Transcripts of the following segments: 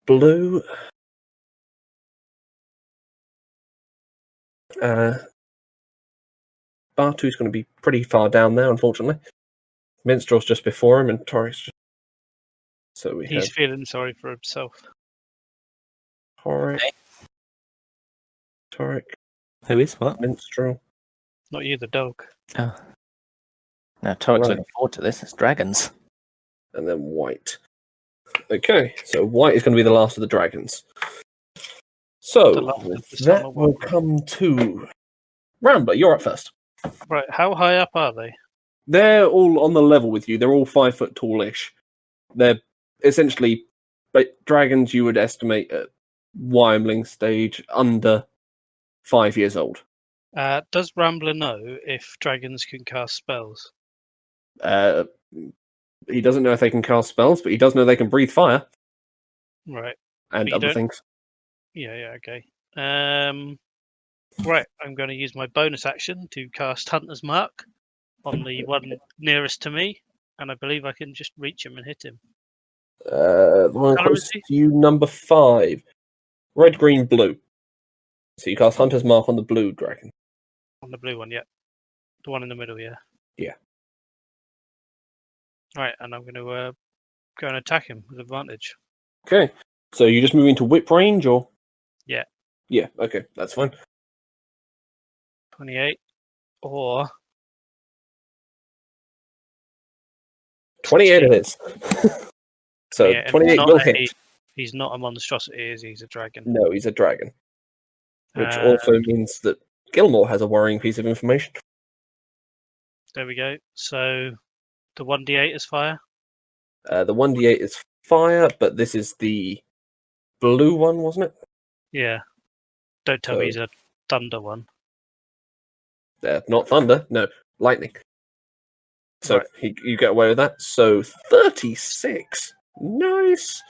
blue. Bartu's going to be pretty far down there, unfortunately. Minstrel's just before him, and Torik's just... So He's feeling sorry for himself. Torik. Okay. Torik. Who is what? Minstrel. Not you, the dog. Oh. Now, Torik's Right. looking forward to this. It's dragons. And then white. Okay, so white is going to be the last of the dragons. So, The last of with the that summer will one. come to... Rambler, you're up first. Right, how high up are they? They're all on the level with you. They're all 5 foot tallish. They're essentially dragons you would estimate at Wyrmling stage, under 5 years old. Does Rambler know if dragons can cast spells? He doesn't know if they can cast spells, but he does know they can breathe fire Right. and But you other don't- things. Yeah, okay. Right, I'm going to use my bonus action to cast Hunter's Mark on the one nearest to me, and I believe I can just reach him and hit him. The one Colour is closest he? to you, number 5. Red, green, blue. So you cast Hunter's Mark on the blue dragon. On the blue one, yeah. The one in the middle, yeah. Yeah. Right, and I'm going to go and attack him with advantage. Okay. So you just moving to whip range, or? Yeah. Yeah, okay, that's fine. 28 or 28 it is. So yeah, and 28 not will a- hit. He's not a monstrosity, is he? He's a dragon. No, he's a dragon. Which also means that Gilmore has a worrying piece of information. There we go. So the 1d8 is fire. The 1d8 is fire, but this is the blue one, wasn't it? Yeah. Don't tell me So- he's a thunder one. Not thunder, no, lightning. So Right. you get away with that. So 36. Nice.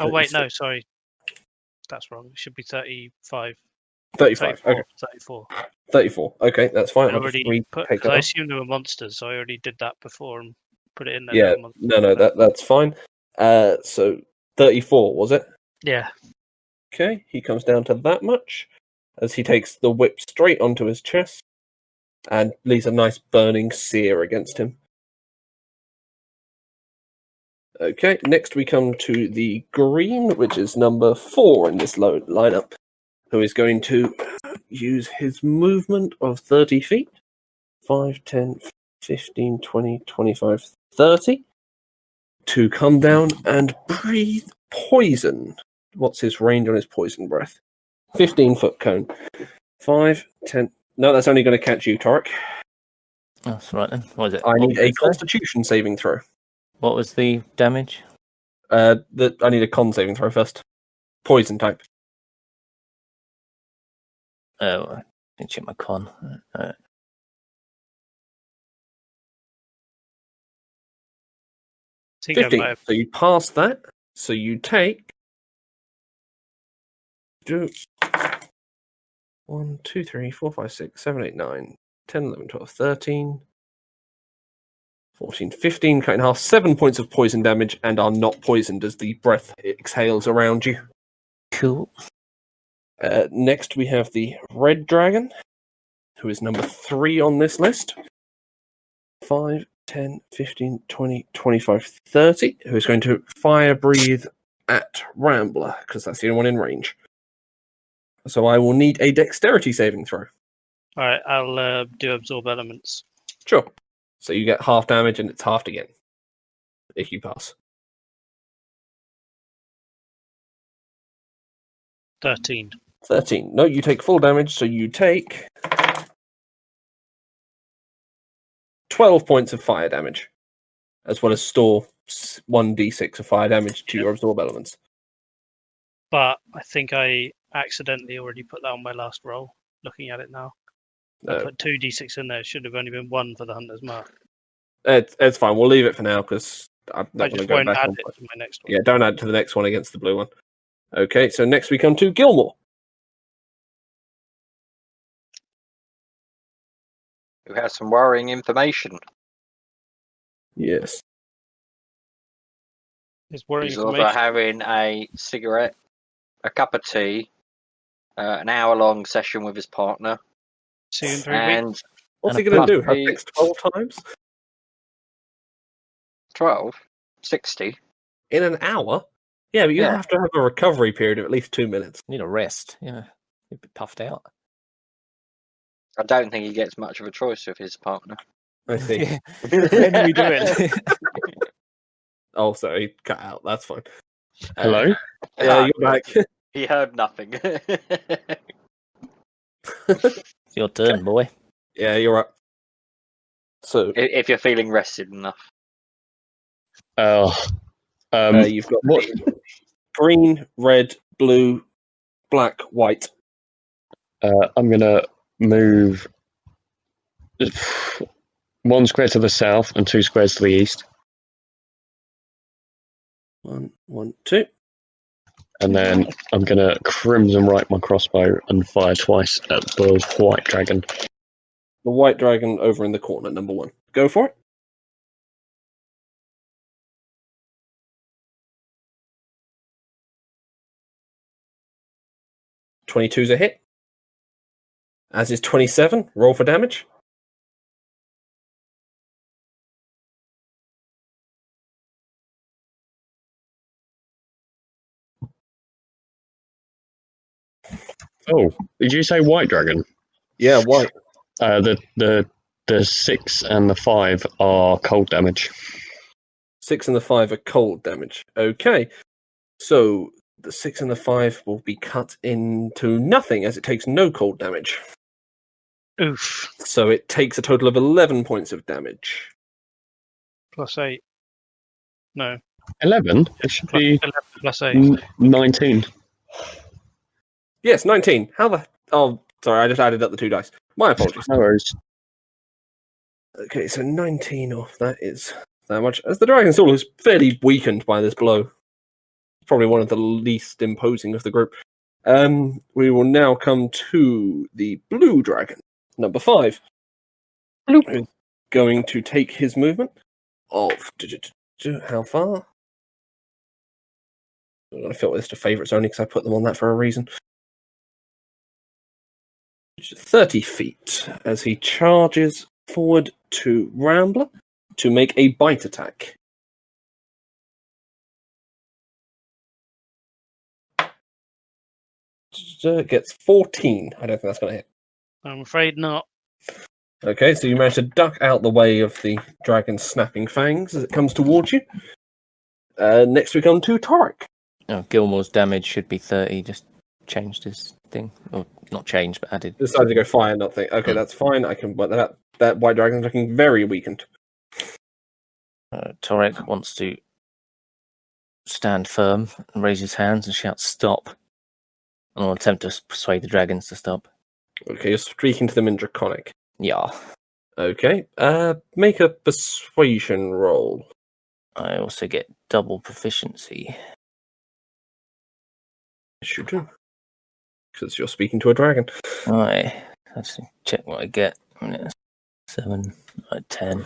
Oh wait, no, 36. sorry. That's wrong. It should be 35. 35. Okay. 34. 34. Okay, that's fine. I I'll just already put, take because that I off. assumed they were monsters, so I already did that before and put it in there. Yeah, they were monsters. no, that's fine. So 34, was it? Yeah. Okay, he comes down to that much as he takes the whip straight onto his chest and leaves a nice burning sear against him. Okay, next we come to the green, which is number 4 in this lineup, who is going to use his movement of 30 feet. 5, 10, 15, 20, 25, 30. To come down and breathe poison. What's his range on his poison breath? 15-foot cone. 5, 10... No, that's only going to catch you, Torik. That's right then. What is it? I What need was a it, sorry? Constitution saving throw. What was the damage? I need a con saving throw first. Poison type. Oh, I didn't check my con. 15. So you pass that. So you take... 1, 2, 3, 4, 5, 6, 7, 8, 9, 10, 11, 12, 13, 14, 15, cut in half, 7 points of poison damage, and are not poisoned as the breath exhales around you. Cool. Next, we have the red dragon, who is number 3 on this list. 5, 10, 15, 20, 25, 30, who is going to fire breathe at Rambler, because that's the only one in range. So I will need a dexterity saving throw. Alright, I'll do absorb elements. Sure. So you get half damage, and it's halved again if you pass. 13. 13. No, you take full damage, so you take 12 points of fire damage, as well as store 1d6 of fire damage to your absorb elements. But I think I accidentally already put that on my last roll, looking at it now. I No, put 2d6 in there. It should have only been 1 for the Hunter's Mark. it's fine. We'll leave it for now, because I'm I not going to just go won't back add on. it to my next one. Yeah, don't add to the next one against the blue one. Okay, so next we come to Gilmore. Who has some worrying information. Yes. Is worrying He's also information. having a cigarette, a cup of tea, an hour-long session with his partner, See you in 3 weeks. and What's And he a going to pub. do? Have sex 12 times 12, 60. in an hour? Yeah, but you Yeah. have to have a recovery period of at least 2 minutes. Need a rest. Yeah, you'd be puffed out. I don't think he gets much of a choice with his partner. I see. Yeah. When are we doing? Oh, sorry, cut out. That's fine. Hello? Yeah, you're back. He heard nothing. It's your turn, boy. Yeah, you're up. So If you're feeling rested enough. you've got what- green, red, blue, black, white. I'm gonna move 1 square to the south and 2 squares to the east, 1, 1, 2. and then I'm gonna crimson right my crossbow and fire twice at the white dragon. The white dragon over in the corner, number 1. Go for it. .22's a hit. As is 27. Roll for damage. Oh, did you say white dragon? Yeah, white. The 6 and the 5 are cold damage. 6 and the 5 are cold damage. Okay. So the 6 and the 5 will be cut into nothing as it takes no cold damage. Oof. So it takes a total of 11 points of damage. +8. No. 11? It should be 11 +8. 19. Yes, 19. How the... Oh, sorry, I just added up the 2 dice. My apologies. No worries. Okay, so 19 off. That is that much. As the Dragon Soul is fairly weakened by this blow. Probably one of the least imposing of the group. We will now come to the Blue Dragon, number 5. Who's going to take his movement of... How far? I'm going to filter this to favourites only because I put them on that for a reason. 30 feet as he charges forward to Rambler to make a bite attack. Gets 14. I don't think that's going to hit. I'm afraid not. Okay, so you manage to duck out the way of the dragon's snapping fangs as it comes towards you. Next we come to Torek. Oh, Gilmore's damage should be 30. Just changed his thing. Or not changed, but added. Decided to go fire, not think. Okay, that's fine. I can work that out. That white dragon's looking very weakened. Torek wants to stand firm and raise his hands and shout stop. And I'll attempt to persuade the dragons to stop. Okay, you're speaking to them in Draconic. Yeah. Okay, make a persuasion roll. I also get double proficiency. Yes, you do. Because you're speaking to a dragon. Alright. Let's check what I get. 7, 10.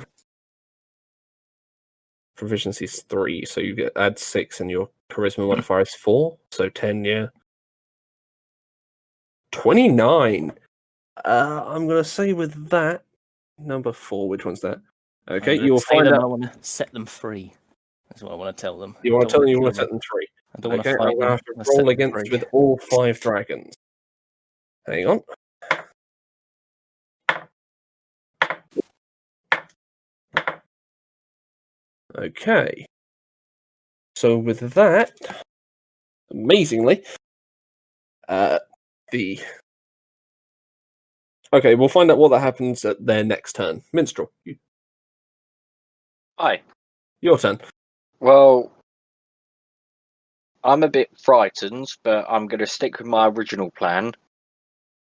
Proficiency's 3, so you add 6 and your charisma modifier is 4, so 10, yeah. 29. I'm going to say with that, number 4, which one's that? Okay, you will find I out. want to set them free. That's what I want to tell them. You want to tell them you want to kill set them free. I don't want Okay, to I'm fight going to them. have to I wanna set roll them against free. with all 5 dragons. Hang on. Okay. So with that, amazingly, the... Okay, we'll find out what that happens at their next turn. Minstrel, Hi. your turn. Well, I'm a bit frightened, but I'm going to stick with my original plan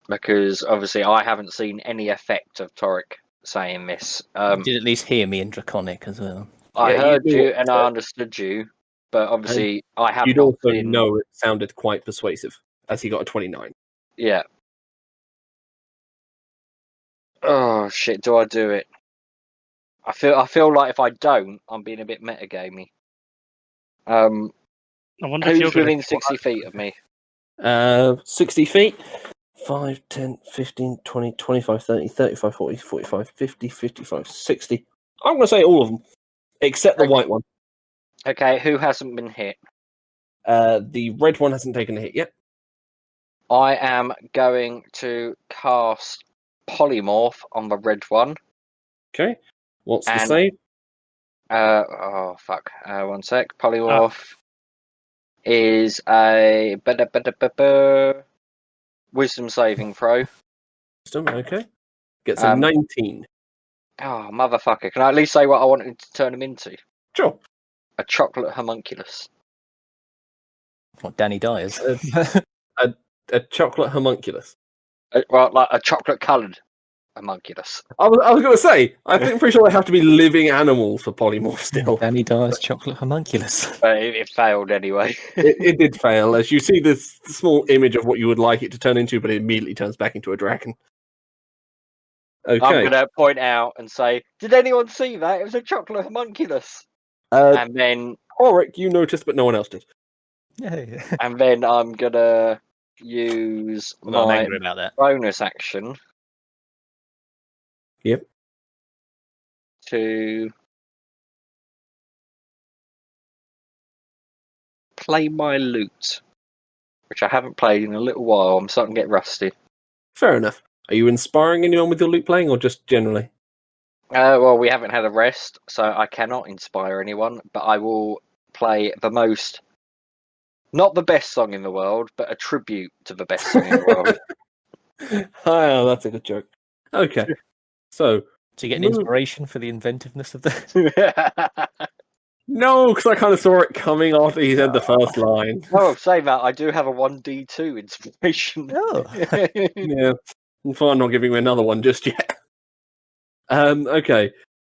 because obviously I haven't seen any effect of Torek saying this. You did at least hear me in Draconic as well. I Yeah, you heard do you also- and I understood you, but obviously I have You'd not also been. know it sounded quite persuasive, as he got a 29. Yeah. Oh shit! Do I do it? I feel like if I don't, I'm being a bit metagamey. Um, I wonder if you're who's going within to 60 feet of me? 60 feet. 5, 10, 15, 20, 25, 30, 35, 40, 45, 50, 55, 60. I'm going to say all of them, except the Okay. white one. Okay, who hasn't been hit? The red one hasn't taken a hit yet. I am going to cast Polymorph on the red one. Okay. What's the And- save? Oh, fuck. 1 sec. Polymorph is a wisdom saving throw. Wisdom, okay. Gets a Um, 19. Oh, motherfucker. Can I at least say what I wanted to turn him into? Sure. A chocolate homunculus. What, Danny Dyers? A chocolate homunculus. Well, like a chocolate coloured homunculus. I was going to say, I'm pretty sure they have to be living animals for polymorph still. Danny Dyer's chocolate homunculus. But it failed anyway. It did fail, as you see this small image of what you would like it to turn into, but it immediately turns back into a dragon. I'm Okay. going to point out and say, did anyone see that? It was a chocolate homunculus. And then Auric, you noticed, but no one else did. Yeah. I'm going to use I'm my angry about that. bonus action. Yep. To play my lute, which I haven't played in a little while. I'm starting to get rusty. Fair enough. Are you inspiring anyone with your lute playing, or just generally? Well, we haven't had a rest, so I cannot inspire anyone, but I will play the most, not the best song in the world, but a tribute to the best song in the world. Oh, that's a good joke. Okay. So, Do you get an Move. inspiration for the inventiveness of the? no, because I kind of saw it coming after he said the first line. Oh, saying that, I do have a 1d2 inspiration. Oh. Yeah. I'm fine not giving him another one just yet. Okay.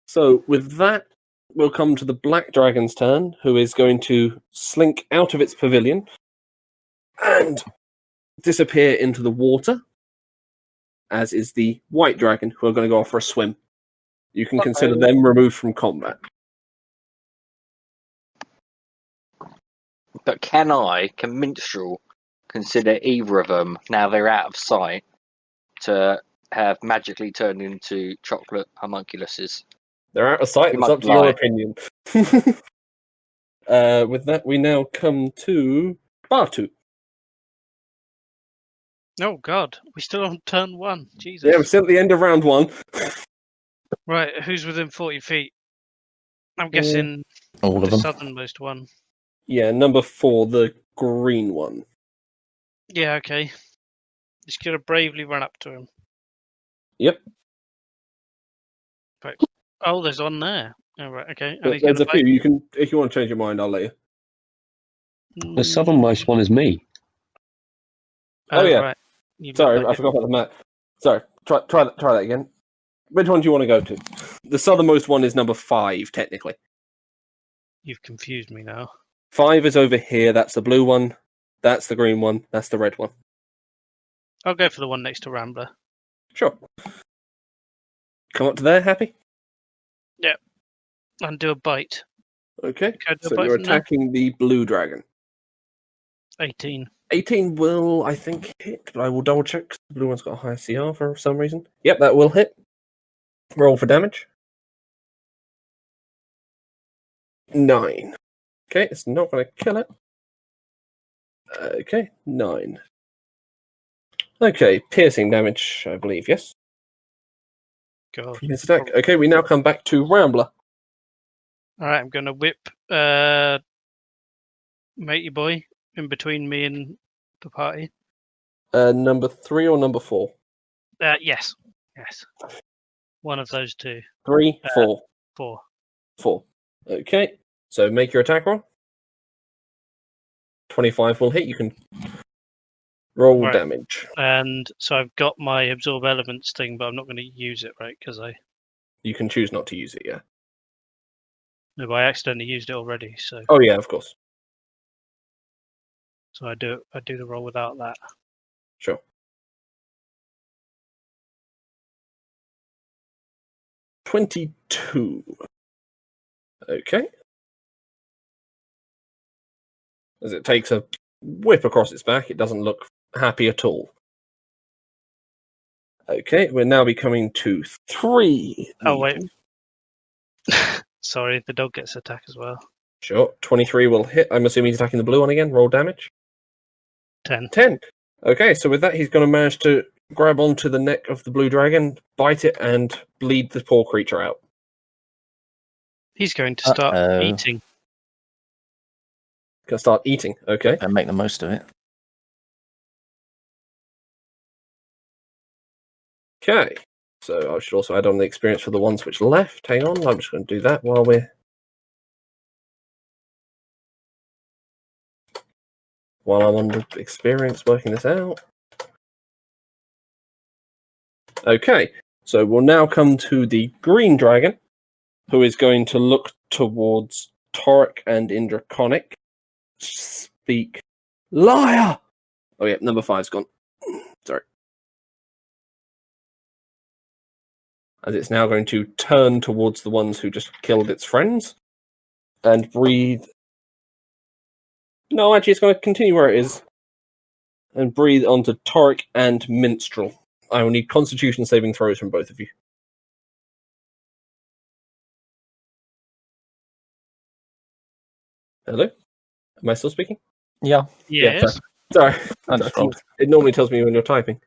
So, with that, we'll come to the Black Dragon's turn, who is going to slink out of its pavilion and disappear into the water, as is the White Dragon, who are going to go off for a swim. You can consider them removed from combat. But can Minstrel, consider either of them, now they're out of sight, to have magically turned into chocolate homunculuses? They're out of sight. You It's might up to your lie. opinion. With that, we now come to Bartu. Oh God, we still on turn 1. Jesus. Yeah, we're still at the end of round 1. Right, who's within 40 feet? I'm guessing All of the them. southernmost one. Yeah, number 4, the green one. Yeah, okay. Just gonna bravely run up to him. Yep. Right. Oh, there's one there. Oh, right, okay. And he's There's gonna a few. You can, if you want to change your mind, I'll let you. bite. The southernmost one is me. Oh, yeah. Right. You Sorry, look I like forgot about the map. Sorry, try that again. Which one do you want to go to? The southernmost one is number 5, technically. You've confused me now. 5 is over here. That's the blue one. That's the green one. That's the red one. I'll go for the one next to Rambler. Sure. Come up to there, happy? And do a bite. Okay. Can I do a So bite you're from there? attacking the blue dragon. 18. 18 will, I think, hit, but I will double check. 'Cause the blue one's got a higher CR for some reason. Yep, that will hit. Roll for damage. 9. Okay, it's not going to kill it. Okay, 9. Okay, piercing damage, I believe, yes? God. From his attack. Okay, we now come back to Rambler. Alright, I'm gonna whip matey boy in between me and the party. Number 3 or number 4? Yes. Yes. One of those two. 3, 4. 4. 4. Okay, so make your attack roll. 25 will hit. You can roll Right. damage. And so I've got my absorb elements thing, but I'm not going to use it, right? Because You can choose not to use it, yeah. I accidentally used it already. So Oh, yeah, of course. I do the roll without that. Sure. $22. Okay. as it takes a whip across its back. It doesn't look happy at all. Okay, we're now becoming to 3. Oh, wait. Sorry, the dog gets attack as well. Sure, 23 will hit. I'm assuming he's attacking the blue one again. Roll damage. 10. 10. Okay, so with that, he's going to manage to grab onto the neck of the blue dragon, bite it, and bleed the poor creature out. He's going to start Uh-oh. eating. Going to start eating. Okay. And make the most of it. Okay. So I should also add on the experience for the ones which left. Hang on, I'm just going to do that while I'm on the experience working this out. Okay, so we'll now come to the green dragon, who is going to look towards Torek and Indraconic. Speak. Liar! Oh yeah, number 5's gone. Sorry. As it's now going to turn towards the ones who just killed its friends and breathe. No, actually, it's going to continue where it is and breathe onto Torek and Minstrel. I will need Constitution saving throws from both of you. Hello? Am I still speaking? Yeah. Yes. Sorry. I just rolled. It normally tells me when you're typing.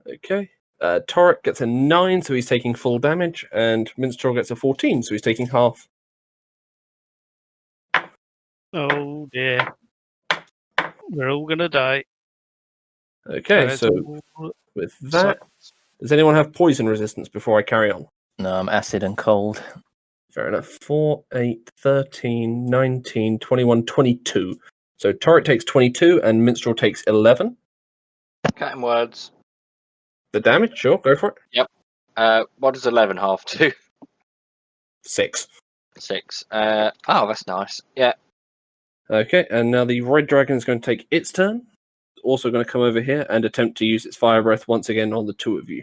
Okay. Torek gets a 9, so he's taking full damage, and Minstrel gets a 14, so he's taking half. Oh dear. We're all going to die. Okay, so with that, does anyone have poison resistance before I carry on? No, I'm acid and cold. Fair enough. 4, 8, 13, 19, 21, 22. So Torek takes 22 and Minstrel takes 11. Cutting words. The damage? Sure, go for it. What does 11 half to? 6. 6. Oh, that's nice. Yeah. Okay, and now the red dragon is going to take its turn. Also going to come over here and attempt to use its fire breath once again on the two of you.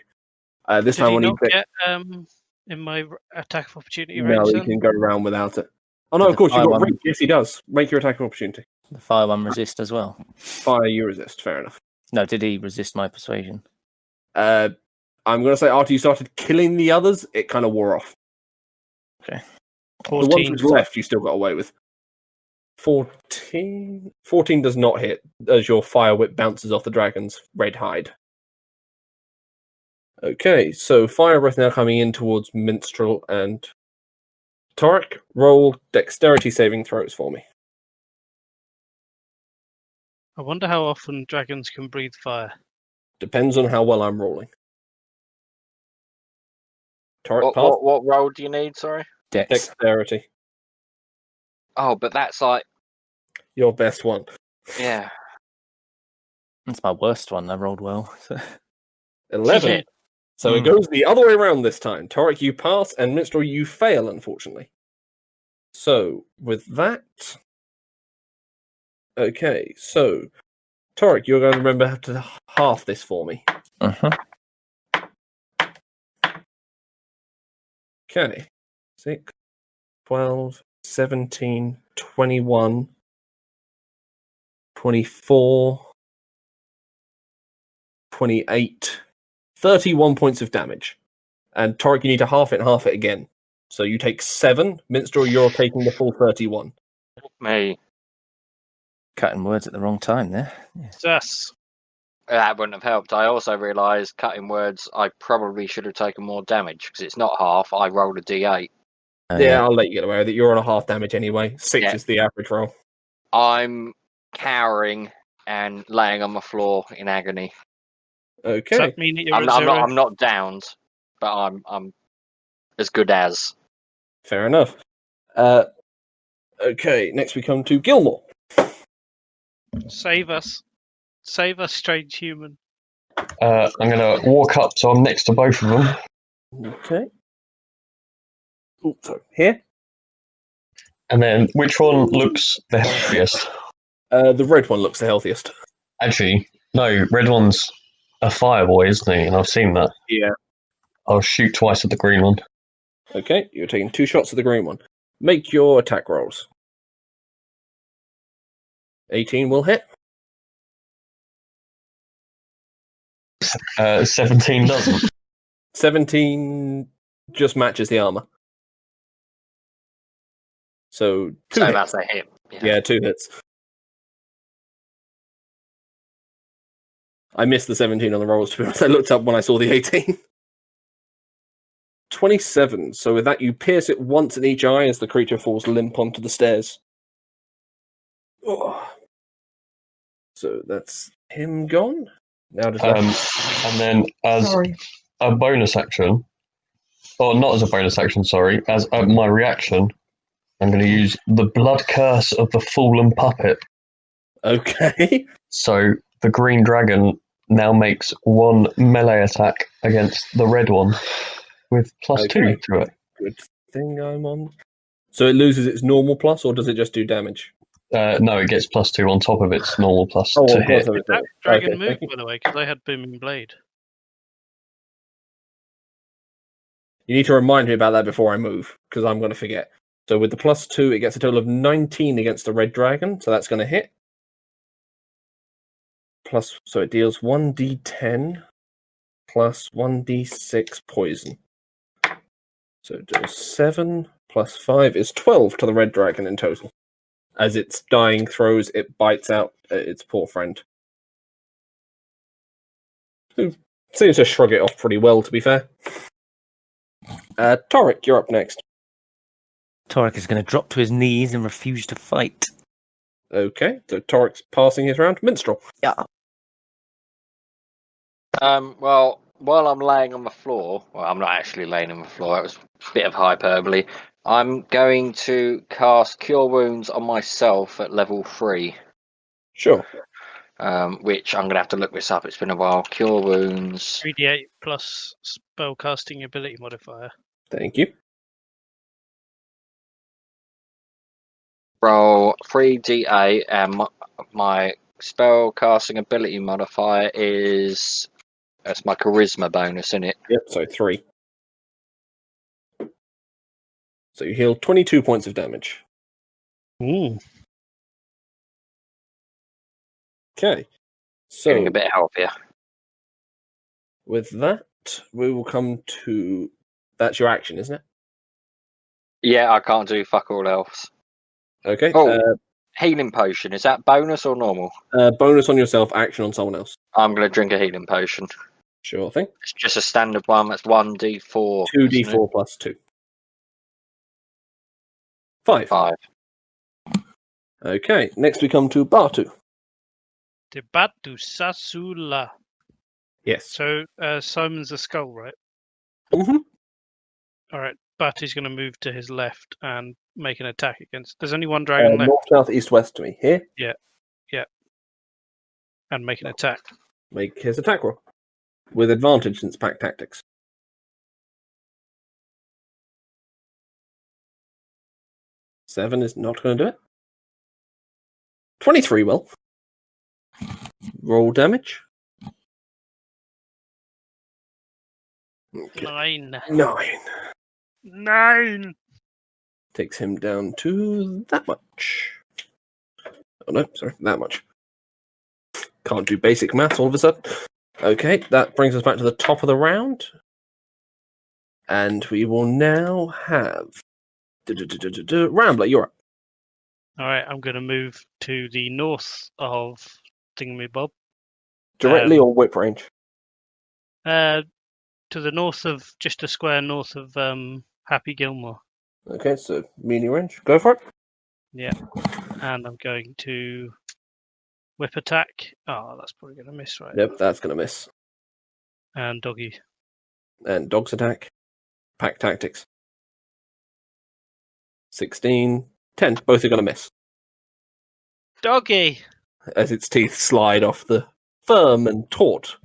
This Did time he I need not get in my attack of opportunity No, range he then? can go around without it. Oh no, But of course the you've got fire Rick. Yes, he does. Make your attack of opportunity. The fire one resist as well. Fire, you resist. Fair enough. No, did he resist my persuasion? I'm going to say after you started killing the others, it kind of wore off. The ones 14. which left, you still got away with. 14? 14 does not hit as your fire whip bounces off the dragon's red hide. Okay, so fire breath now coming in towards Minstrel and Torek. Roll dexterity saving throws for me. I wonder how often dragons can breathe fire. Depends on how well I'm rolling. Torek, pass. What roll do you need? Sorry. Dex. Dexterity. Oh, but that's like, Your best one. yeah. That's my worst one. I rolled well. So. 11. So it goes the other way around this time. Torek, you pass, and Minstrel, you fail, unfortunately. So, with that... Okay, so... Torek, you're going to remember to half this for me. Uh-huh. Okay. 6, 12, 17, 21, 24, 28, 31 points of damage. And Torek, you need to half it again. So you take 7. Minstrel, you're taking the full 31. Me. Cutting words at the wrong time there. Yeah. Yes. That wouldn't have helped. I also realised, cutting words, I probably should have taken more damage because it's not half. I rolled a d8. Yeah, I'll let you get away with it. You're on a half damage anyway. 6 Yeah. is the average roll. I'm cowering and laying on the floor in agony. Does Okay. that mean that you're I'm at 0? not downed, but I'm as good as. Fair enough. Okay, next we come to Gilmore. Save us. Save us, strange human. I'm going to walk up so I'm next to both of them. Okay. Ooh, sorry. Here? And then which one looks the healthiest? The red one looks the healthiest. Actually, no, red one's a fireboy, isn't he? And I've seen that. Yeah. I'll shoot twice at the green one. Okay, you're taking 2 shots at the green one. Make your attack rolls. 18 will hit. 17 doesn't. 17 just matches the armor. So 2 So hits. that's a hit. Yeah, 2 hits. I missed the 17 on the rolls, to be honest. I looked up when I saw the 18. 27. So with that, you pierce it once in each eye as the creature falls limp onto the stairs. Oh. So that's him gone. Now does that... And then as a bonus action, or not as a bonus action, sorry, as my reaction, I'm going to use the blood curse of the fallen puppet. Okay. So the green dragon now makes 1 melee attack against the red one with +2 Okay. to it. Good thing I'm on. So it loses its normal plus, or does it just do damage? No, it gets +2 on top of its normal plus to of hit. course. Did that dragon Okay, move, thank you. by the way? Because I had Booming Blade. You need to remind me about that before I move, because I'm going to forget. So with the +2, it gets a total of 19 against the red dragon, so that's going to hit. So it deals 1d10 plus 1d6 poison. So it does 7 plus 5 is 12 to the red dragon in total. As its dying throes, it bites out its poor friend. Who seems to shrug it off pretty well, to be fair. Torek, you're up next. Torek is going to drop to his knees and refuse to fight. Okay, so Torek's passing his round. Minstrel. Yeah. Well, while I'm laying on the floor, well, I'm not actually laying on the floor. It was a bit of hyperbole. I'm going to cast Cure Wounds on myself at level 3. Sure. Which I'm going to have to look this up. It's been a while. Cure Wounds. 3d8 plus spellcasting ability modifier. Thank you. Roll 3d8, and my spellcasting ability modifier is... That's my charisma bonus, isn't it? Yep, so 3. So you heal 22 points of damage. Ooh. Okay. So Getting a bit healthier. with that, we will come to... That's your action, isn't it? Yeah, I can't do fuck all else. Okay. Oh. Healing potion, is that bonus or normal? Bonus on yourself, action on someone else. I'm going to drink a healing potion. Sure thing. It's just a standard one. That's 1d4. 2d4 plus 2. 5. 5. Okay, next we come to Bartu. Debatu Sasula. Yes. So Simon's a skull, right? Mm-hmm. All right. Batu's going to move to his left and make an attack against. There's only one dragon left. North, south, east, west to me. Here. And make an attack. Make his attack roll. With advantage since pack tactics. 7 is not going to do it. 23 will. Roll damage. Okay. 9. 9. Takes him down to that much. Oh no, sorry, that much. Can't do basic maths all of a sudden. Okay, that brings us back to the top of the round. And we will now have... Rambler, you're up. All right. I'm going to move to the north of Thingamabob. Directly or whip range? To the north of, just a square north of Happy Gilmore. Okay, so melee range. Go for it. Yeah. And I'm going to whip attack. Oh, that's probably going to miss, right? Yep, that's going to miss. And doggy. And dog's attack. Pack tactics. 16. 10. Both are going to miss. Doggy! As its teeth slide off the firm and taut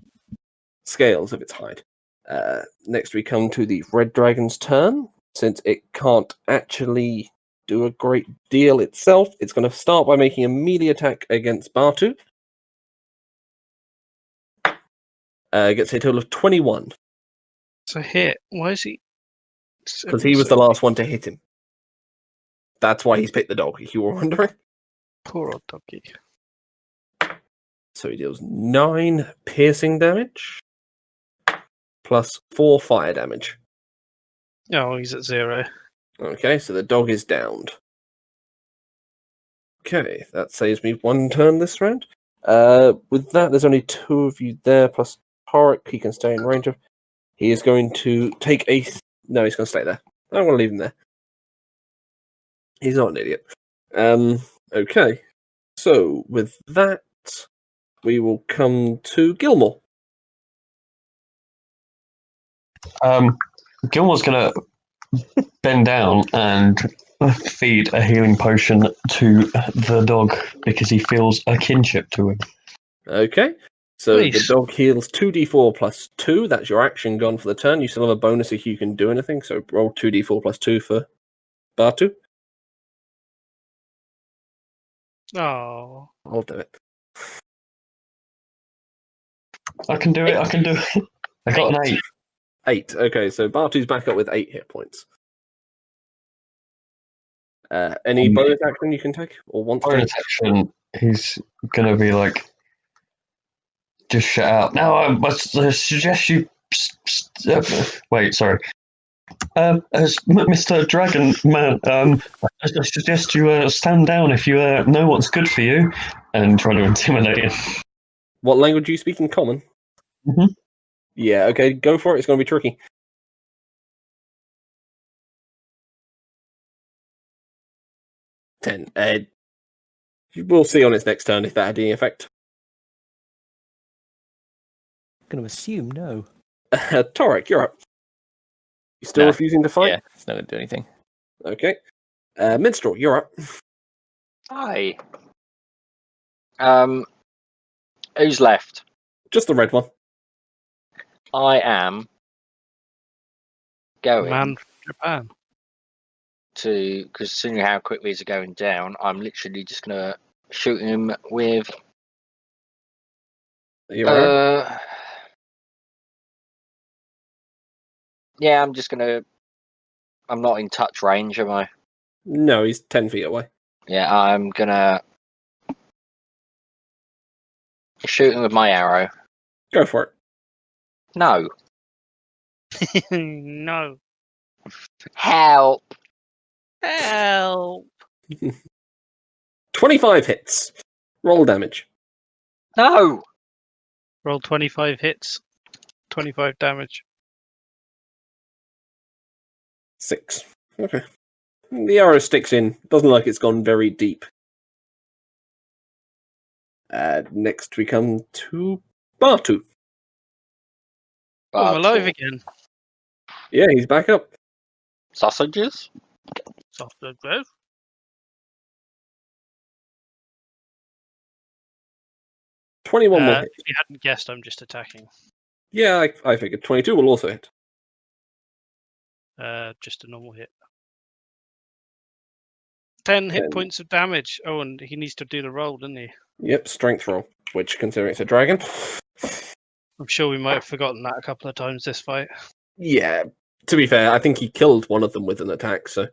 scales of its hide. Next we come to the red dragon's turn. Since it can't actually do a great deal itself, it's going to start by making a melee attack against Bartu. Gets a total of 21. It's a hit. Why is he? Because he was the last one to hit him. That's why he's picked the dog, if you were wondering. Poor old doggy. So he deals 9 piercing damage plus 4 fire damage. Oh, he's at 0. Okay, so the dog is downed. Okay, that saves me 1 turn this round. With that, there's only 2 of you there, plus Torek. He can stay in range of. He is going to take a. No, he's going to stay there. I don't want to leave him there. He's not an idiot. Okay, so with that, we will come to Gilmore. Gilmore's gonna bend down and feed a healing potion to the dog because he feels a kinship to him. Okay, so Nice. the dog heals 2d4 plus 2. That's your action gone for the turn. You still have a bonus if you can do anything, so roll 2d4 plus 2 for Bartu. Oh. I'll do it. I can do it. I can do it. I got an 8. 8. Okay, so Bartu's back up with 8 hit points. Any bonus action you can take or want to Bonus take? action. He's gonna be like, just shut out. Now I suggest you. Wait, sorry. As Mr. Dragon Man, I suggest you stand down if you know what's good for you, and try to intimidate him. What language do you speak in common? Mhm. Yeah, okay, go for it. It's going to be tricky. 10. We'll see on its next turn if that had any effect. I'm going to assume no. Torek, you're up. You still No. refusing to fight? Yeah, it's not going to do anything. Okay. Minstrel, you're up. Hi. Who's left? Just the red one. I am going Man from Japan. to, because seeing how quickly these are going down, I'm literally just gonna shoot him with. You're up. Yeah, I'm just gonna. I'm not in touch range, am I? No, he's 10 feet away. Yeah, I'm gonna shoot him with my arrow. Go for it. No. No. Help! Help. 25 hits. Roll damage. No! Roll 25 hits. 25 damage. 6. Okay. The arrow sticks in. Doesn't look like it's gone very deep. Next we come to Bartu. Oh, I'm alive again. Yeah, he's back up. Sausages? Soft growth. Uh, 21 will hit. If you hadn't guessed, I'm just attacking. Yeah, I figured 22 will also hit. Just a normal hit. 10 hit 10. points of damage. Oh, and he needs to do the roll, doesn't he? Yep, strength roll, which, considering it's a dragon. I'm sure we might have forgotten that a couple of times this fight. Yeah, to be fair, I think he killed one of them with an attack, so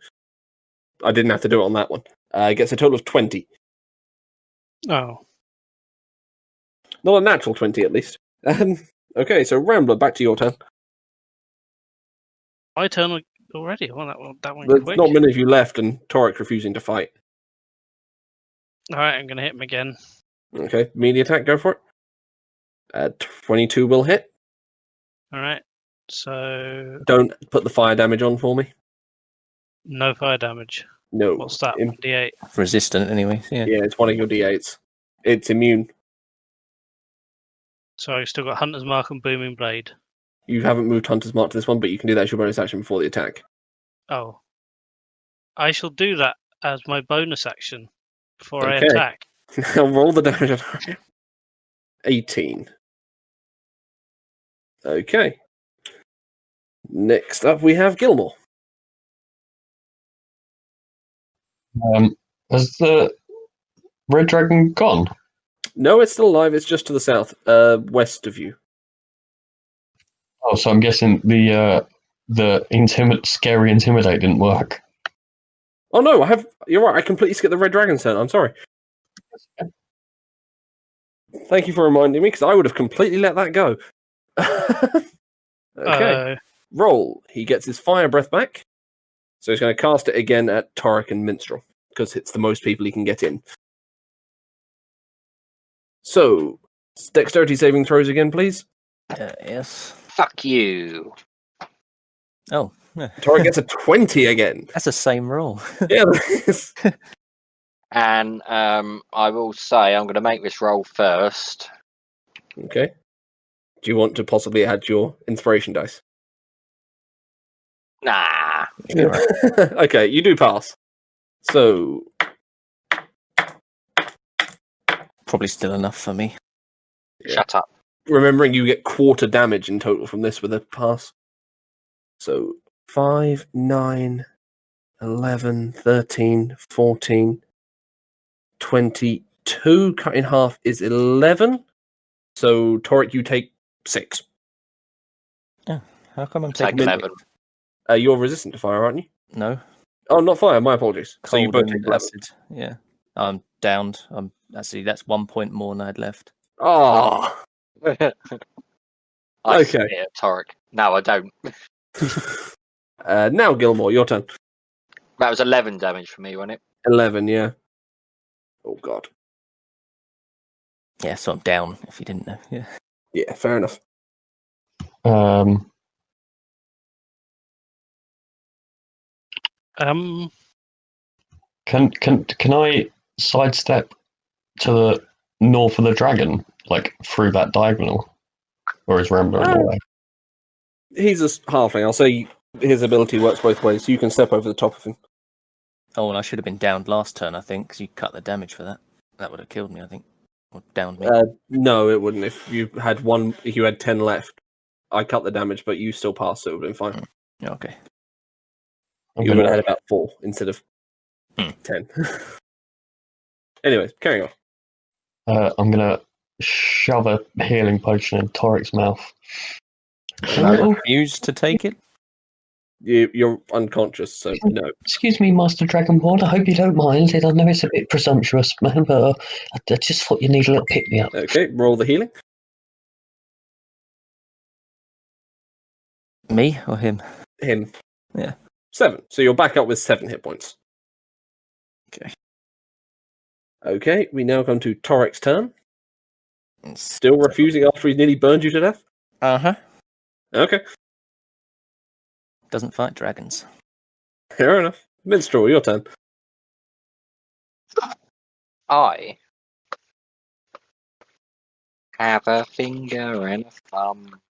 I didn't have to do it on that one. Gets a total of 20. Oh. Not a natural 20, at least. Okay, so Rambler, back to your turn. My turn already. Well, that went There's quick. not many of you left, and Torek refusing to fight. Alright, I'm going to hit him again. Okay, melee attack, go for it. 22 will hit. Alright, so Don't put the fire damage on for me. no fire damage. No. What's that? Im- 1d8. Resistant, anyway. Yeah. Yeah, it's one of your d8s. It's immune. So I've still got Hunter's Mark and Booming Blade. You haven't moved Hunter's Mark to this one, but you can do that as your bonus action before the attack. Oh. I shall do that as my bonus action before I Okay. attack. I'll roll the damage. 18. Okay. Next up, we have Gilmore. Has the red dragon gone? No, it's still alive. It's just to the south, west of you. Oh, so I'm guessing the scary intimidate didn't work. Oh no, You're right. I completely skipped the red dragon's turn. I'm sorry. Thank you for reminding me, because I would have completely let that go. Okay. Roll. He gets his fire breath back. So he's going to cast it again at Torek and Minstrel, because it's the most people he can get in. So, dexterity saving throws again, please. Yes. Fuck you. Oh, yeah. Torek gets a 20 again. That's the same roll. Yeah, that is. And I will say I'm going to make this roll first. Okay. Do you want to possibly add your inspiration dice? Nah. Okay, you do pass. So, Probably still enough for me. Yeah. Shut up. remembering you get quarter damage in total from this with a pass. So 5, 9, 11, 13, 14, 22. Cut in half is 11. So, Torek, you take 6. How come I'm Take taking 11. You're resistant to fire, aren't you? No. Oh, not fire. My apologies. So you Cold both take and 11. acid. Yeah. I'm downed. That's 1 point more than I had left. Oh. I Okay. see it, Torek. No, I don't. Now, Gilmore, your turn. That was 11 damage for me, wasn't it? 11, yeah. Oh, God. Yeah, so I'm down, if you didn't know. Yeah. Yeah, fair enough. Can I sidestep to the north of the dragon, like through that diagonal, or is Rambler in the way? He's a halfling. I'll say his ability works both ways. So you can step over the top of him. Oh, and I should have been downed last turn, I think, because you cut the damage for that. That would have killed me, I think. Or downed me. No, it wouldn't. If you had 10 left, I cut the damage, but you still passed, so it would have been fine. Yeah, okay. You would have had about 4 instead of 10. Anyways, carrying on. I'm gonna shove a healing potion in Torek's mouth. And I refuse to take it. You're unconscious, so no. Excuse me, Master Dragonborn. I hope you don't mind. I know it's a bit presumptuous, man, but I just thought you need a little pick me up. Okay, roll the healing. Me or him? Him. Yeah. 7. So you're back up with 7 hit points. Okay. Okay, we now come to Torek's turn. It's- Still refusing after he's nearly burned you to death? Uh-huh. Okay, Doesn't fight dragons. fair enough. Minstrel, your turn. I have a finger and a thumb.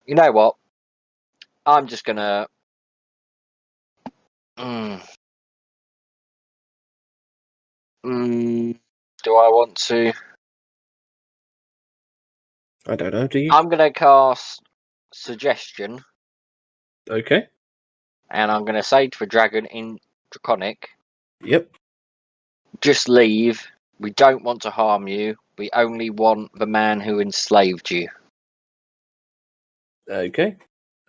You know what? I'm just gonna. Do I want to? I don't know, do you? I'm gonna cast Suggestion, Okay, and I'm gonna say to the dragon in Draconic, yep. just leave. We don't want to harm you. We only want the man who enslaved you. Okay.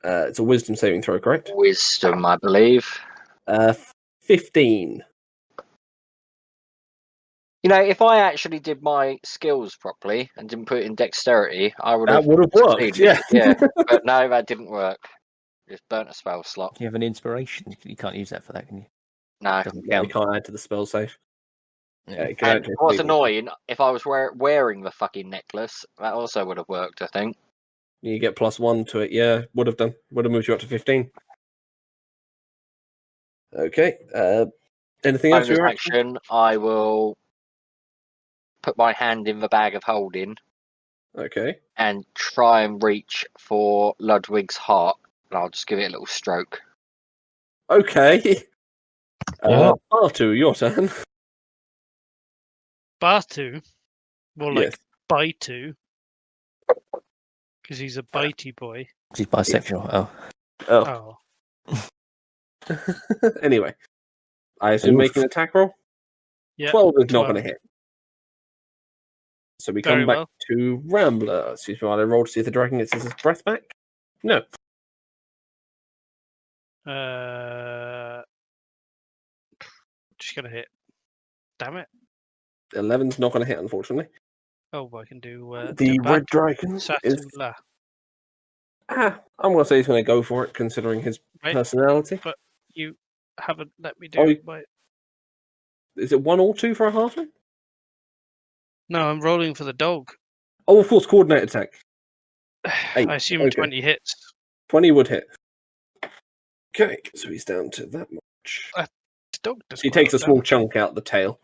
It's a wisdom saving throw, correct? Wisdom, I believe. 15. You know, if I actually did my skills properly and didn't put it in dexterity, I would That have would have worked, succeeded. yeah. But no, that didn't work. Just burnt a spell slot. Do you have an inspiration? You can't use that for that, can you? No. Doesn't Yeah, you count. can't add to the spell save. Yeah. you can And actually what's leave it. annoying, if I was wearing the fucking necklace, that also would have worked, I think. You get +1 to it, yeah. Would have done. Would have moved you up to 15. Okay. Anything else? Bonus Your action, I will put my hand in the bag of holding Okay. and try and reach for Ludwig's heart. And I'll just give it a little stroke. Okay. Yeah. Artu, your turn. Batu, more like Yes. Baitu, because he's a bitey boy. He's bisexual. Oh. Oh. Oh, Anyway. I assume Oof. making an attack roll? yeah. 12 is not 12. going to hit. So we Very come back well. to Rambler. Excuse me while I roll to see if the dragon gets his breath back. No. Just gonna hit. Damn it! 11's not going to hit, unfortunately. Oh, I can do The Dubat red dragon is. Satula. I'm going to say he's going to go for it, considering his Right, personality. but you haven't let me Oh, do my. Is it 1 or 2 for a halfling? No, I'm rolling for the dog. Oh, of course, coordinate attack. 8. I assume Okay. 20 hits. 20 would hit. Okay, so he's down to that much. The dog does He quite takes a lot of small damage. chunk out the tail.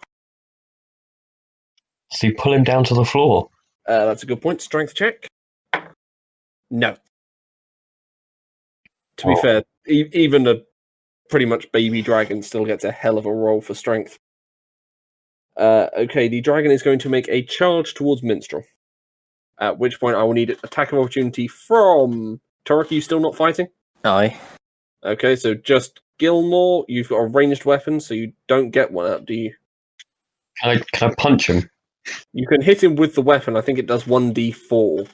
Does he pull him down to the floor? That's a good point. Strength check. No. To be Oh. fair, even a pretty much baby dragon still gets a hell of a roll for strength. Okay, the dragon is going to make a charge towards Minstrel. At which point I will need attack of opportunity from Torek. Are you still not fighting? Aye. Okay, so just Gilmore. You've got a ranged weapon, so you don't get one out, do you? Can I punch him? You can hit him with the weapon. I think it does 1d4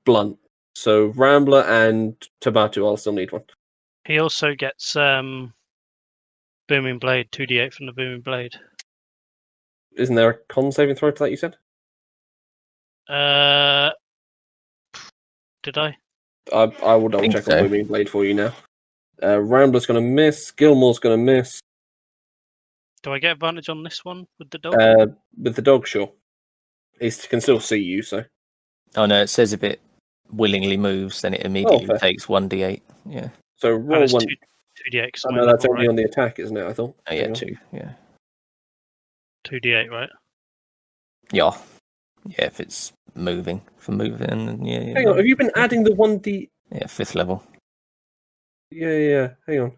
blunt. So Rambler and Tabatu, I'll still need one. He also gets Booming Blade, 2d8 from the Booming Blade. Isn't there a con saving throw to that, you said? Did I? I will double Think check so. on Booming Blade for you now. Rambler's going to miss. Gilmore's going to miss. Do I get advantage on this one with the dog? With the dog, sure. He can still see you, so. Oh no, it says if it willingly moves, then it immediately fair. takes 1d8. Yeah. So And roll it's one. 2d8. 'cause Oh, I'm no, at that's level, only right? on the attack, isn't it? I thought. Oh yeah, Hang on. 2. Yeah. 2d8, right? Yeah. Yeah, if it's moving. For moving, then yeah. Hang on, have you been adding the 1d? Yeah, 5th level. Yeah. Hang on.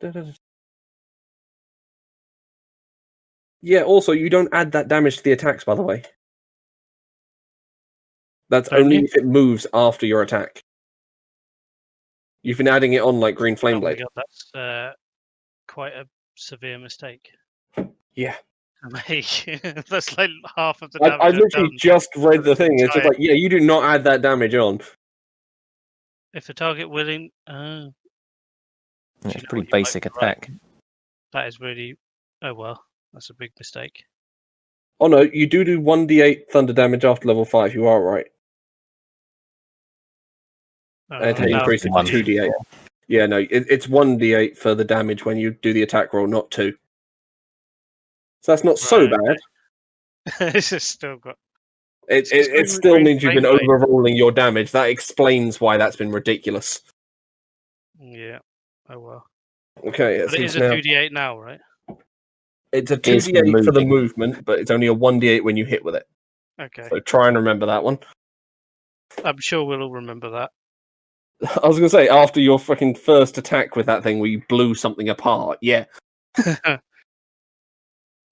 Da-da-da. Yeah, also, you don't add that damage to the attacks, by the way. That's Don't only you? if it moves after your attack. You've been adding it on like Green Flame Oh my Blade. god, that's quite a severe mistake. Yeah. That's like half of the I damage. I've literally done. just read the for the thing. It's just entire- like, yeah, you do not add that damage on. If the target willing, Yeah, Do it's you know pretty what, you might basic be right. attack. that is really. Oh well, that's a big mistake. Oh no, you do 1d8 thunder damage after level 5. You are right. And it now increases to one. 2d8. Yeah, no, it's 1d8 for the damage when you do the attack roll, not 2. So that's not so Right, bad. This has still got. It It's it just still Green means you've been Flame Blade. overrolling your damage. That explains why that's been ridiculous. Yeah. Oh well. Okay, But it is a 2d8 now, right? it's a It's 2d8 for the moving. movement, but it's only a 1d8 when you hit with it. Okay. So try and remember that one. I'm sure we'll all remember that. I was going to say, after your fucking first attack with that thing where you blew something apart, yeah.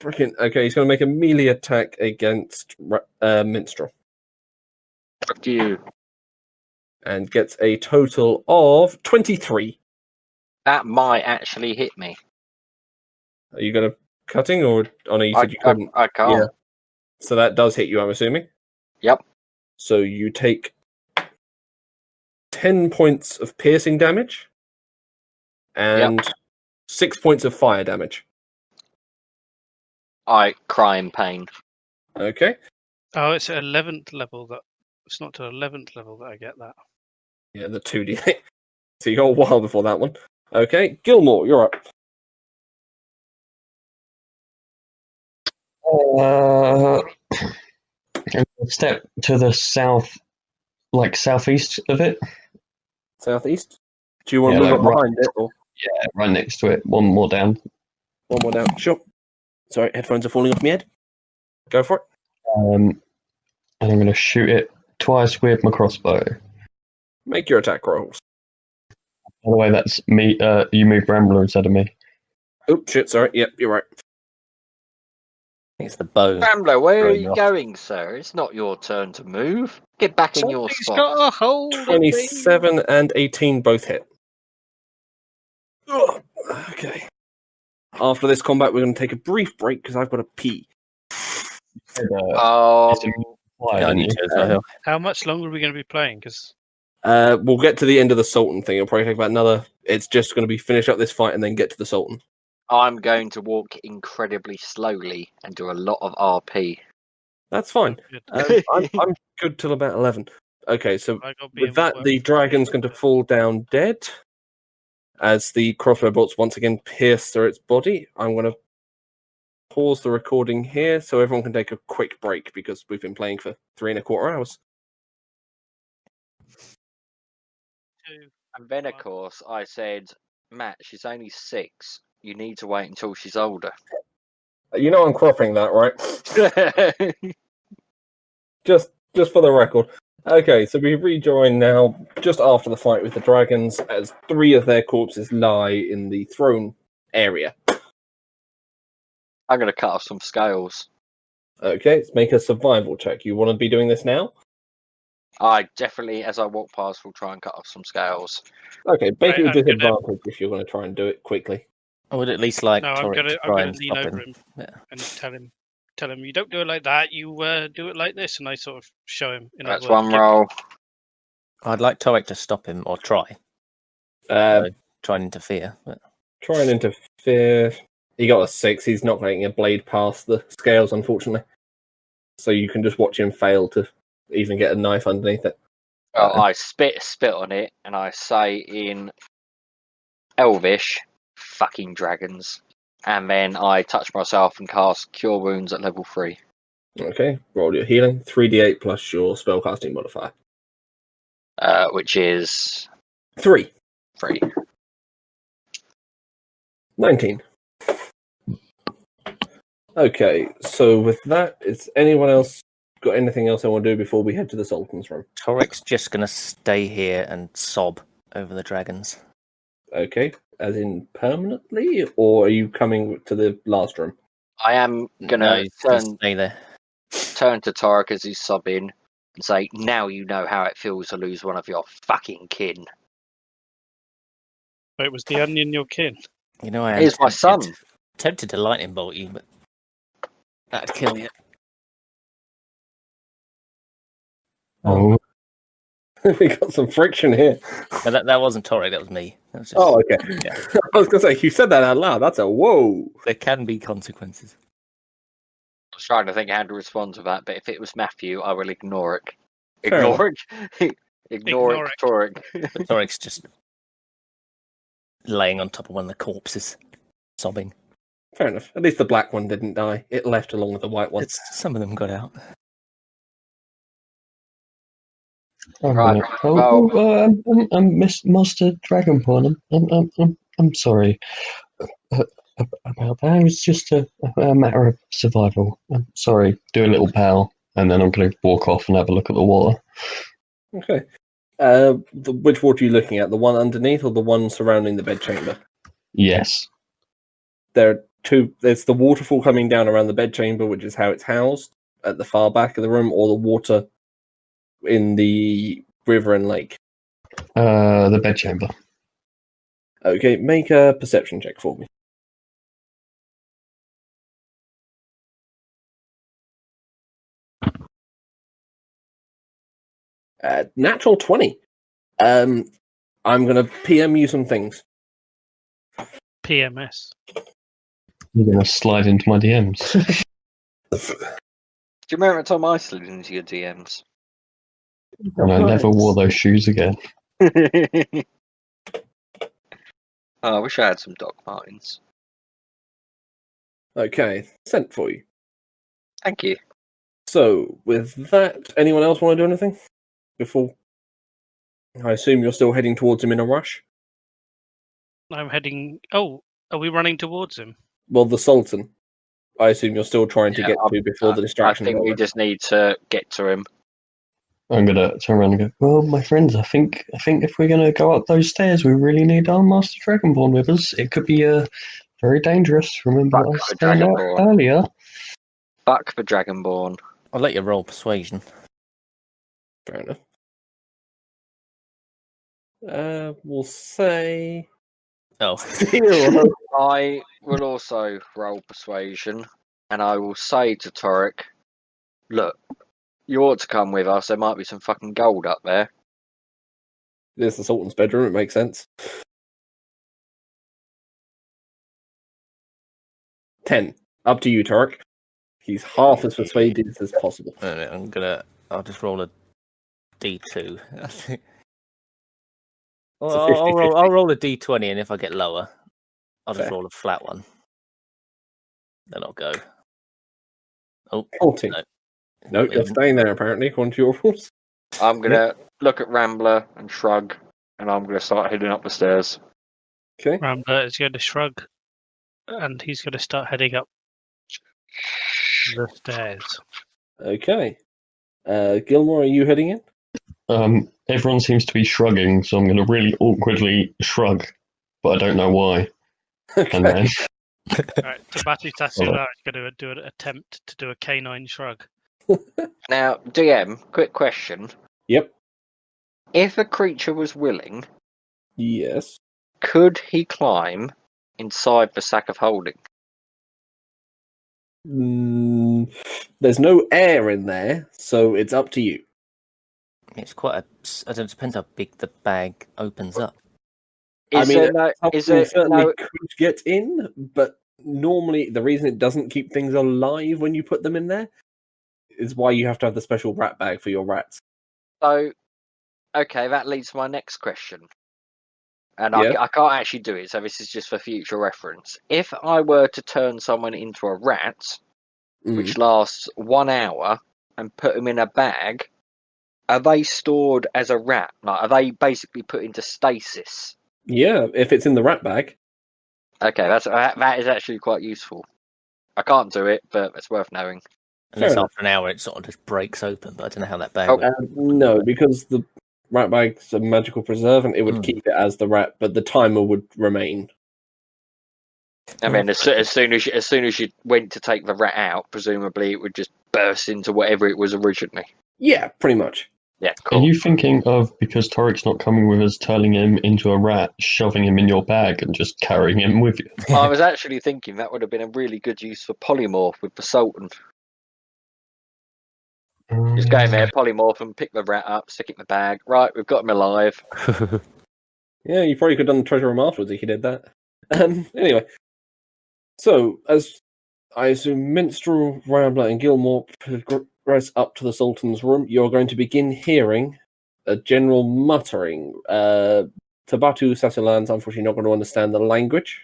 Freaking okay, he's going to make a melee attack against Minstrel Fuck you. and gets a total of 23. That might actually hit me. Are you going to cutting or? Oh no, you said you couldn't. I can't. Yeah. So that does hit you, I'm assuming. Yep. So you take 10 points of piercing damage and 6 points of fire damage. I cry in pain. Okay. Oh, it's at 11th level that. It's not to 11th level that I get that. Yeah, the 2d8. So you got a while before that one. Okay, Gilmore, you're up. Step to the south, like southeast of it. Southeast. Do you want Yeah, to move like up right- behind it or Yeah, right next to it. One more down. one more down? Sure. Sorry, headphones are falling off my head. Go for it. And I'm going to shoot it twice with my crossbow. Make your attack rolls. By the way, that's me. You moved Rambler instead of me. Oops, shit, sorry. Yep, you're right. I think it's the bow. Rambler, where are Throwing you off. going, sir? It's not your turn to move. Get back in your Something's spot. got a hold of me. 27 and 18 both hit. Ugh, okay. After this combat, we're going to take a brief break because I've got to pee. Oh, Yeah, I need to as well. How much longer are we going to be playing? Because We'll get to the end of the Sultan thing. It'll probably take about another. It's just going to be finish up this fight and then get to the Sultan. I'm going to walk incredibly slowly and do a lot of RP. That's fine. Good. I'm good till about 11. Okay, so I gotta be with that, the dragon's going to fall down dead as the crossbow bolts once again pierce through its body. I'm going to pause the recording here so everyone can take a quick break because we've been playing for 3¼ hours. And then, of course, I said, Matt, she's only 6. You need to wait until she's older. You know I'm cropping that, right? Just for the record. Okay, so we rejoin now just after the fight with the dragons as 3 of their corpses lie in the throne area. I'm going to cut off some scales. Okay, let's make a survival check. You want to be doing this now? I definitely, as I walk past, will try and cut off some scales. Okay, make it a I'm gonna- disadvantage if you're going to try and do it quickly. I would at least like No, I'm Torek gonna to I'm try gonna and lean stop over him. him Yeah. and tell him you don't do it like that. You do it like this, and I sort of show him. In That's other words, one give- roll. I'd like Torek to stop him or try Uh, and interfere. But try and interfere. He got a 6. He's not getting a blade past the scales, unfortunately. So you can just watch him fail to even get a knife underneath it. Well, I spit on it, and I say in Elvish, fucking dragons. And then I touch myself and cast Cure Wounds at level 3. Okay, roll your healing. 3d8 plus your spellcasting modifier. Which is 3. 3. 19. Okay, so with that, is anyone else got anything else they want to do before we head to the Sultan's room? Torek's just going to stay here and sob over the dragons. Okay, as in permanently, or are you coming to the last room? I am going No, to he's gonna stay there. turn to Torek as he's sobbing and say, now you know how it feels to lose one of your fucking kin. But it was the onion your kin. You know, I am He's my son. tempted to lightning bolt you, but that'd kill you. Oh, We got some friction here. But that wasn't Torek, that was me. That was just, Oh, okay. yeah. I was going to say, you said that out loud. That's a whoa. There can be consequences. I was trying to think how to respond to that, but if it was Matthew, I will ignore it. Fair Ignore it. Ignore it, Torek. But Torek's just laying on top of one of the corpses, sobbing. Fair enough. At least the black one didn't die. It left along with the white one. Some of them got out. Right, I'm Master Dragonborn. I'm sorry about that. It was just a matter of survival. I'm sorry. Do a little bow, and then I'm going to walk off and have a look at the water. Okay. Which water are you looking at? The one underneath or the one surrounding the bedchamber? Yes. There are two. There's the waterfall coming down around the bedchamber, which is how it's housed at the far back of the room, or the water in the river and lake. The bedchamber. Okay, make a perception check for me. Natural 20. I'm going to PM you some things. PMS. You're going to slide into my DMs. Do you remember the time I slid into your DMs? And I never wore those shoes again. Oh, I wish I had some Doc Martens. Okay, sent for you. Thank you. So, with that, anyone else want to do anything? Before. I assume you're still heading towards him in a rush? I'm heading. Oh, are we running towards him? Well, the Sultan. I assume you're still trying to Yeah, get to before the I distraction. think we just need to get to him. I'm gonna turn around and go, well, my friends, I think if we're gonna go up those stairs, we really need our Master Dragonborn with us. It could be very dangerous. Remember Fuck what I the said Dragonborn. earlier? Fuck the Dragonborn. I'll let you roll persuasion. Fair enough. We'll say. Oh, I will also roll persuasion, and I will say to Torek, look, you ought to come with us. There might be some fucking gold up there. There's the Sultan's bedroom, it makes sense. 10. Up to you, Tarek. He's half as persuaded as possible. I'll just roll a D2. I think. Well, It's a I'll roll a D20, and if I get lower, I'll just Fair. roll a flat one. Then I'll go. 14. No. No, you're staying there apparently, according to your rules. I'm gonna look at Rambler and shrug, and I'm gonna start heading up the stairs. Okay. Rambler is going to shrug, and he's going to start heading up the stairs. Okay. Gilmore, are you heading in? Everyone seems to be shrugging, so I'm going to really awkwardly shrug, but I don't know why. Okay. And then, Right, Tabatu Tasula is going to do an attempt to do a canine shrug. Now, DM, quick question: Yep. if a creature was willing, Yes. could he climb inside the sack of holding? There's no air in there, so it's up to you. It's quite a. It depends how big the bag opens up. Is I mean, there no? Is Something there certainly no? could get in, but normally the reason it doesn't keep things alive when you put them in there is why you have to have the special rat bag for your rats. So, okay, that leads to my next question. And Yeah. I can't actually do it, so this is just for future reference. If I were to turn someone into a rat, which lasts 1 hour, and put them in a bag, are they stored as a rat? Like, are they basically put into stasis? Yeah, if it's in the rat bag. Okay, that is actually quite useful. I can't do it, but it's worth knowing. Unless Fair after an hour it sort of just breaks open, but I don't know how that bag Oh, would. No, because the rat bag's a magical preserve, and it would keep it as the rat, but the timer would remain. I mean, as soon as you went to take the rat out, presumably it would just burst into whatever it was originally. Yeah, pretty much. Yeah, are cool. you thinking of, because Torik's not coming with us, turning him into a rat, shoving him in your bag, and just carrying him with you? I was actually thinking that would have been a really good use for polymorph with the Sultan. Just go in there, polymorph and pick the rat up, stick it in the bag. Right, we've got him alive. Yeah, you probably could have done the treasure room afterwards if you did that. Anyway, so as I assume Minstrel, Rambler, and Gilmore progress up to the Sultan's room, you're going to begin hearing a general muttering. Tabatu Sasulan's unfortunately not going to understand the language.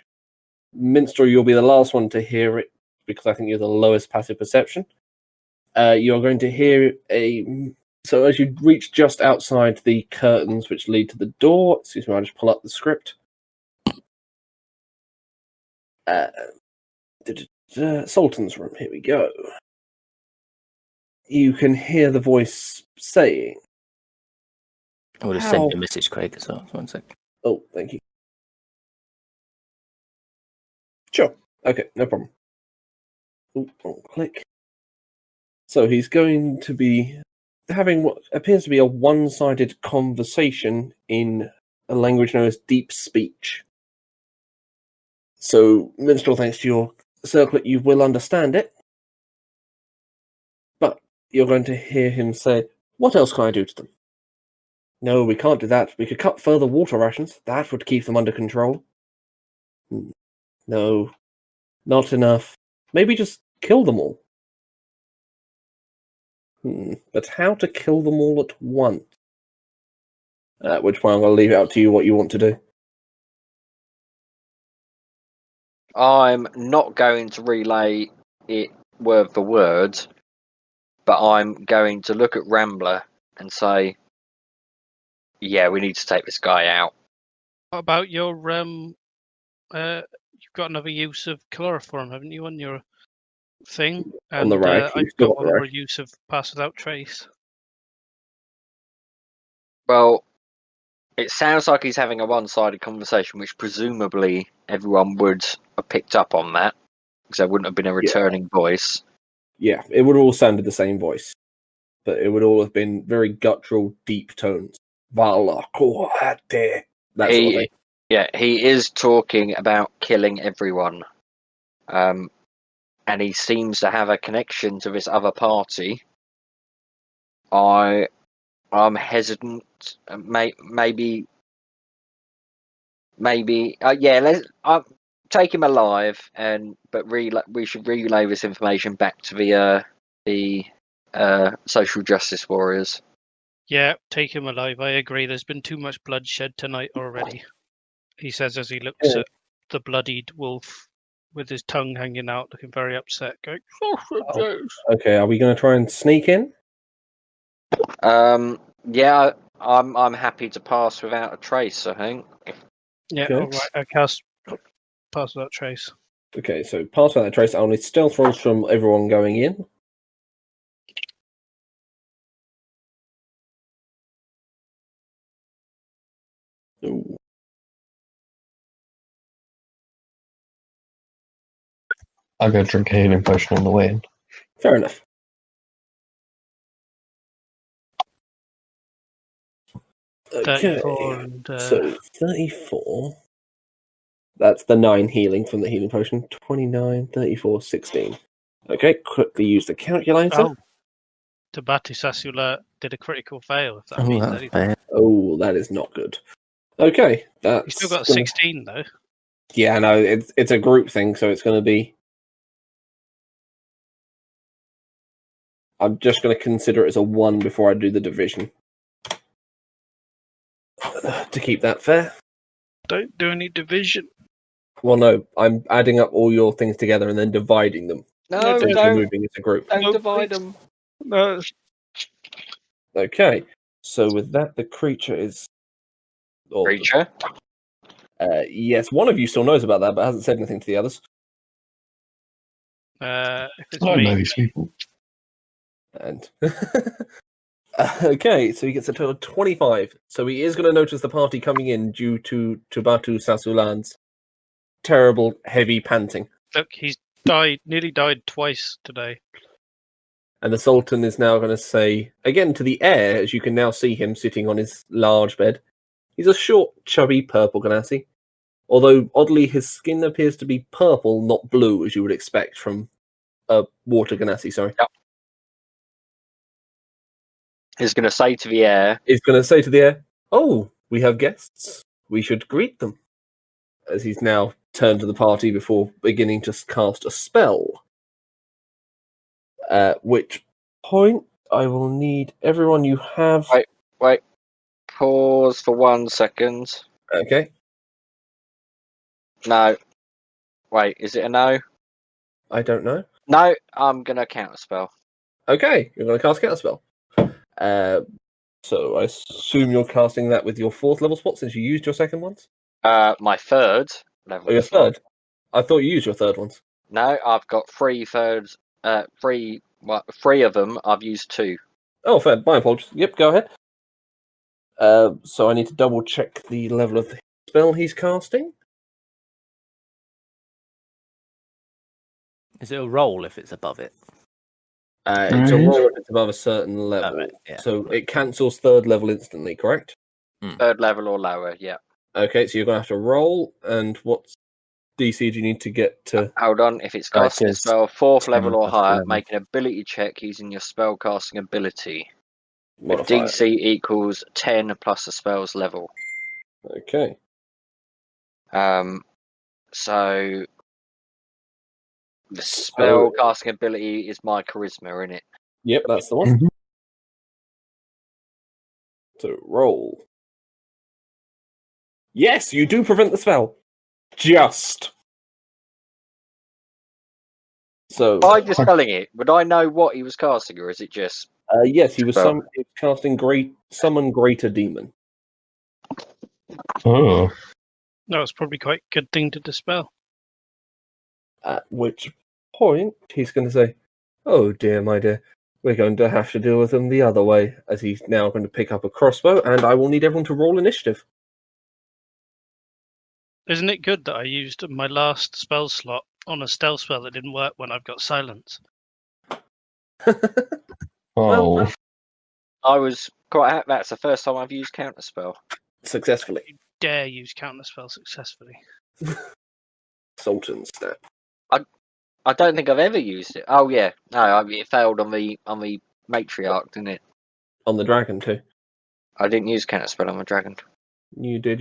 Minstrel, you'll be the last one to hear it because I think you're the lowest passive perception. You're going to hear a. So as you reach just outside the curtains which lead to the door, excuse me, I'll just pull up the script. Sultan's room, here we go. You can hear the voice saying. I would have sent you a message, Craig, as well. 1 sec. Oh, thank you. Sure. Okay, no problem. Click. So he's going to be having what appears to be a one-sided conversation in a language known as deep speech. So, Minstrel, thanks to your circlet, you will understand it. But you're going to hear him say, "What else can I do to them?" "No, we can't do that. We could cut further water rations. That would keep them under control." "No, not enough. Maybe just kill them all." But how to kill them all at once? At which point I'm going to leave it up to you what you want to do. I'm not going to relay it word for word, but I'm going to look at Rambler and say, yeah, we need to take this guy out. What about your you've got another use of chloroform, haven't you, on your thing? On the rack, I've you've still got got one the more rack. use of pass without trace. Well, it sounds like he's having a one-sided conversation, which presumably everyone would have picked up on that, because there wouldn't have been a returning voice. Yeah, it would all sounded the same voice. But it would all have been very guttural, deep tones. Vala, Koate, that sort of thing. Yeah, he is talking about killing everyone. And he seems to have a connection to this other party. I'm hesitant. Maybe. Yeah, take him alive, but we should relay this information back to the social justice warriors. Yeah, take him alive. I agree. There's been too much bloodshed tonight already. He says as he looks Yeah. at the bloodied wolf with his tongue hanging out, looking very upset, going, "Sausages." Okay, are we going to try and sneak in? Yeah, I'm happy to pass without a trace. I think. Yeah, Okay. all right. I cast pass that trace. Okay, so pass without a trace. I'll need stealth rolls from everyone going in. Ooh. I'll go drink a healing potion on the way in. Fair enough. Okay, 34 and so 34. That's the 9 healing from the healing potion. 29, 34, 16. Okay, quickly use the calculator. oh, Tabatu Sasula did a critical fail. If that Oh, means that's anything. bad. Oh, that is not good. Okay, that's You still got gonna- 16 though. Yeah, no, it's a group thing, so it's going to be. I'm just going to consider it as a 1 before I do the division. To keep that fair. Don't do any division. Well, no, I'm adding up all your things together and then dividing them. No, Since you're don't moving as a group. No, divide please. them. No. Okay, so with that, the creature is. or the- Creature. yes, one of you still knows about that, but hasn't said anything to the others. If it's I know me, these people. And okay, so he gets a total of 25. So he is going to notice the party coming in due to Tabatu Sasulan's terrible, heavy panting. look, he's nearly died twice today. And the Sultan is now going to say, again to the air, as you can now see him sitting on his large bed. He's a short, chubby purple Ganassi. Although, oddly, his skin appears to be purple, not blue, as you would expect from a water Ganassi, sorry. Yep. He's going to say to the air, He's going to say to the air, "Oh, we have guests. We should greet them." As he's now turned to the party before beginning to cast a spell. At which point, I will need everyone you have. Right. wait, pause for 1 second. Okay, No. Wait, is it a no? I don't know. No, I'm going to counterspell. Okay, you're going to cast Counterspell. So I assume you're casting that with your 4th level spot since you used your 2nd ones? My 3rd level. Or your slot. 3rd? I thought you used your 3rd ones. No, I've got 3 thirds. 3 of them. I've used 2. Oh, fair. My apologies. Yep, go ahead. So I need to double check the level of the spell he's casting. Is it a roll if it's above it? It's a Mhm. roll if it's above a certain level. right, yeah. So it cancels 3rd level instantly, correct? 3rd level or lower. Yeah. Okay, so you're going to have to roll. And what DC do you need to get to? Hold on. If it's Right, casting a it's spell 4th 10 level or plus higher, 11. make an ability check using your spell casting ability. Modifier? DC equals 10 plus the spell's level. Okay. So the spell casting ability is my charisma, in it. Yep, that's the one. Mhm. So roll. Yes, you do prevent the spell. Just. So, By dispelling it, would I know what he was casting, or is it just yes, he was Spell. he was casting summon greater demon. Oh. That was probably quite a good thing to dispel. At which point he's going to say, "Oh dear, my dear, we're going to have to deal with them the other way." As he's now going to pick up a crossbow, and I will need everyone to roll initiative. Isn't it good that I used my last spell slot on a stealth spell that didn't work when I've got silence? Oh. I was quite. That's the first time I've used counterspell. Successfully, Dare use counterspell successfully. Sultan snap. I don't think I've ever used it. Oh yeah, no, it failed on the matriarch, didn't it? On the dragon too. I didn't use counterspell on the dragon. You did.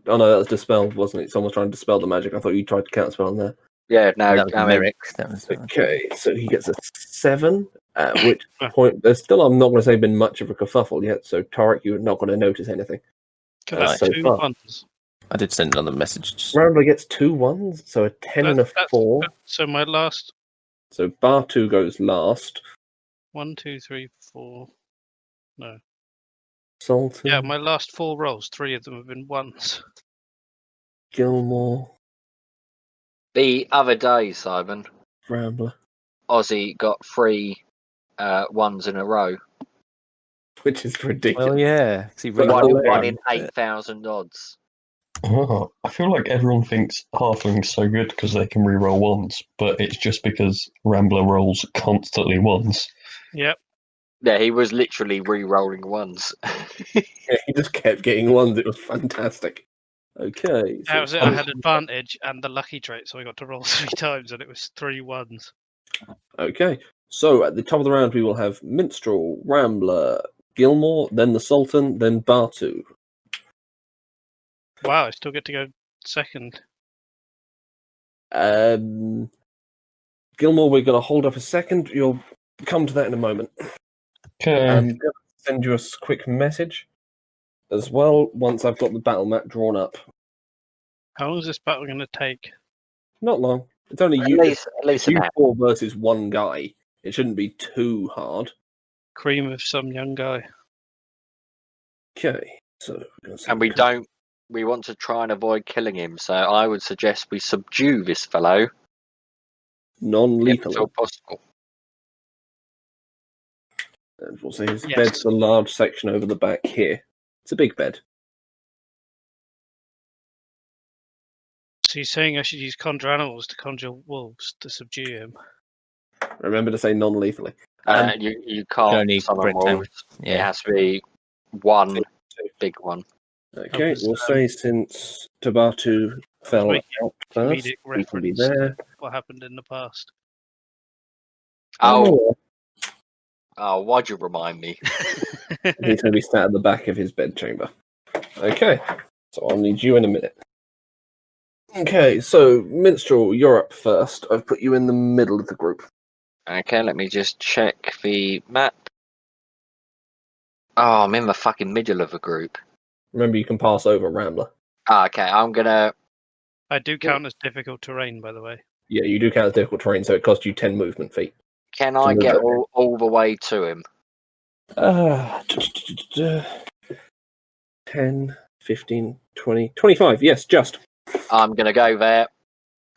Oh no, that was dispel, wasn't it? Someone's trying to dispel the magic. I thought you tried to counterspell on there. Yeah, no, that was I mean, Merrick. That was, Okay, so he gets a 7. At which point, there's still, I'm not going to say, been much of a kerfuffle yet. So Tarek, you're not going to notice anything. Can I so two far. ones? I did send another message. Just, Rambler gets 2 1s, so a 10 and a That's- 4. So my last So Bar2 goes last. 1, 2, 3, 4. No. Sultan, Yeah, my last 4 rolls, 3 of them have been ones. Gilmore, the other day, Simon, Rambler, Ozzy got 3 ones in a row. which is ridiculous. well, yeah. 'cause he But re-rolled One in one. 8,000 odds. Oh, I feel like everyone thinks Halfling's so good because they can reroll ones, but it's just because Rambler rolls constantly ones. Yep. Yeah, he was literally re-rolling ones. Yeah, he just kept getting 1s. It was fantastic. Okay. That was it. I had advantage and the lucky trait, so I got to roll 3 times, and it was 3 ones. Okay. So at the top of the round, we will have Minstrel, Rambler, Gilmore, then the Sultan, then Bar2. Wow, I still get to go second. Gilmore, we're going to hold up a second. You'll come to that in a moment. Okay. I'm going to send you a quick message as well once I've got the battle map drawn up. How long is this battle going to take? Not long. It's only At you, least it's an you hour. 4 versus 1 guy. It shouldn't be too hard. Cream of some young guy. Okay. So we're gonna And we want to try and avoid killing him, so I would suggest we subdue this fellow if at non-lethally. all possible. And we'll say his Yes. bed's a large section over the back here. It's a big bed. So you're saying I should use conjure animals to conjure wolves to subdue him? Remember to say non-lethally. You can't only summon rectangle. wolves. It Yeah. has to be one big one. Okay, was, we'll say since Tabatu fell making out first, Comedic he can be reference there. to what happened in the past. Oh, why'd you remind me? He's going to be sat at the back of his bedchamber. Okay, so I'll need you in a minute. Okay, so Minstrel, you're up first. I've put you in the middle of the group. Okay, let me just check the map. Oh, I'm in the fucking middle of a group. Remember, you can pass over Rambler. Okay, I'm gonna. I do count as difficult terrain, by the way. Yeah, you do count as difficult terrain, so it costs you 10 movement feet. Can I move get over. all the way to him? 10, 15, 20, 25. Yes, just. I'm gonna go there.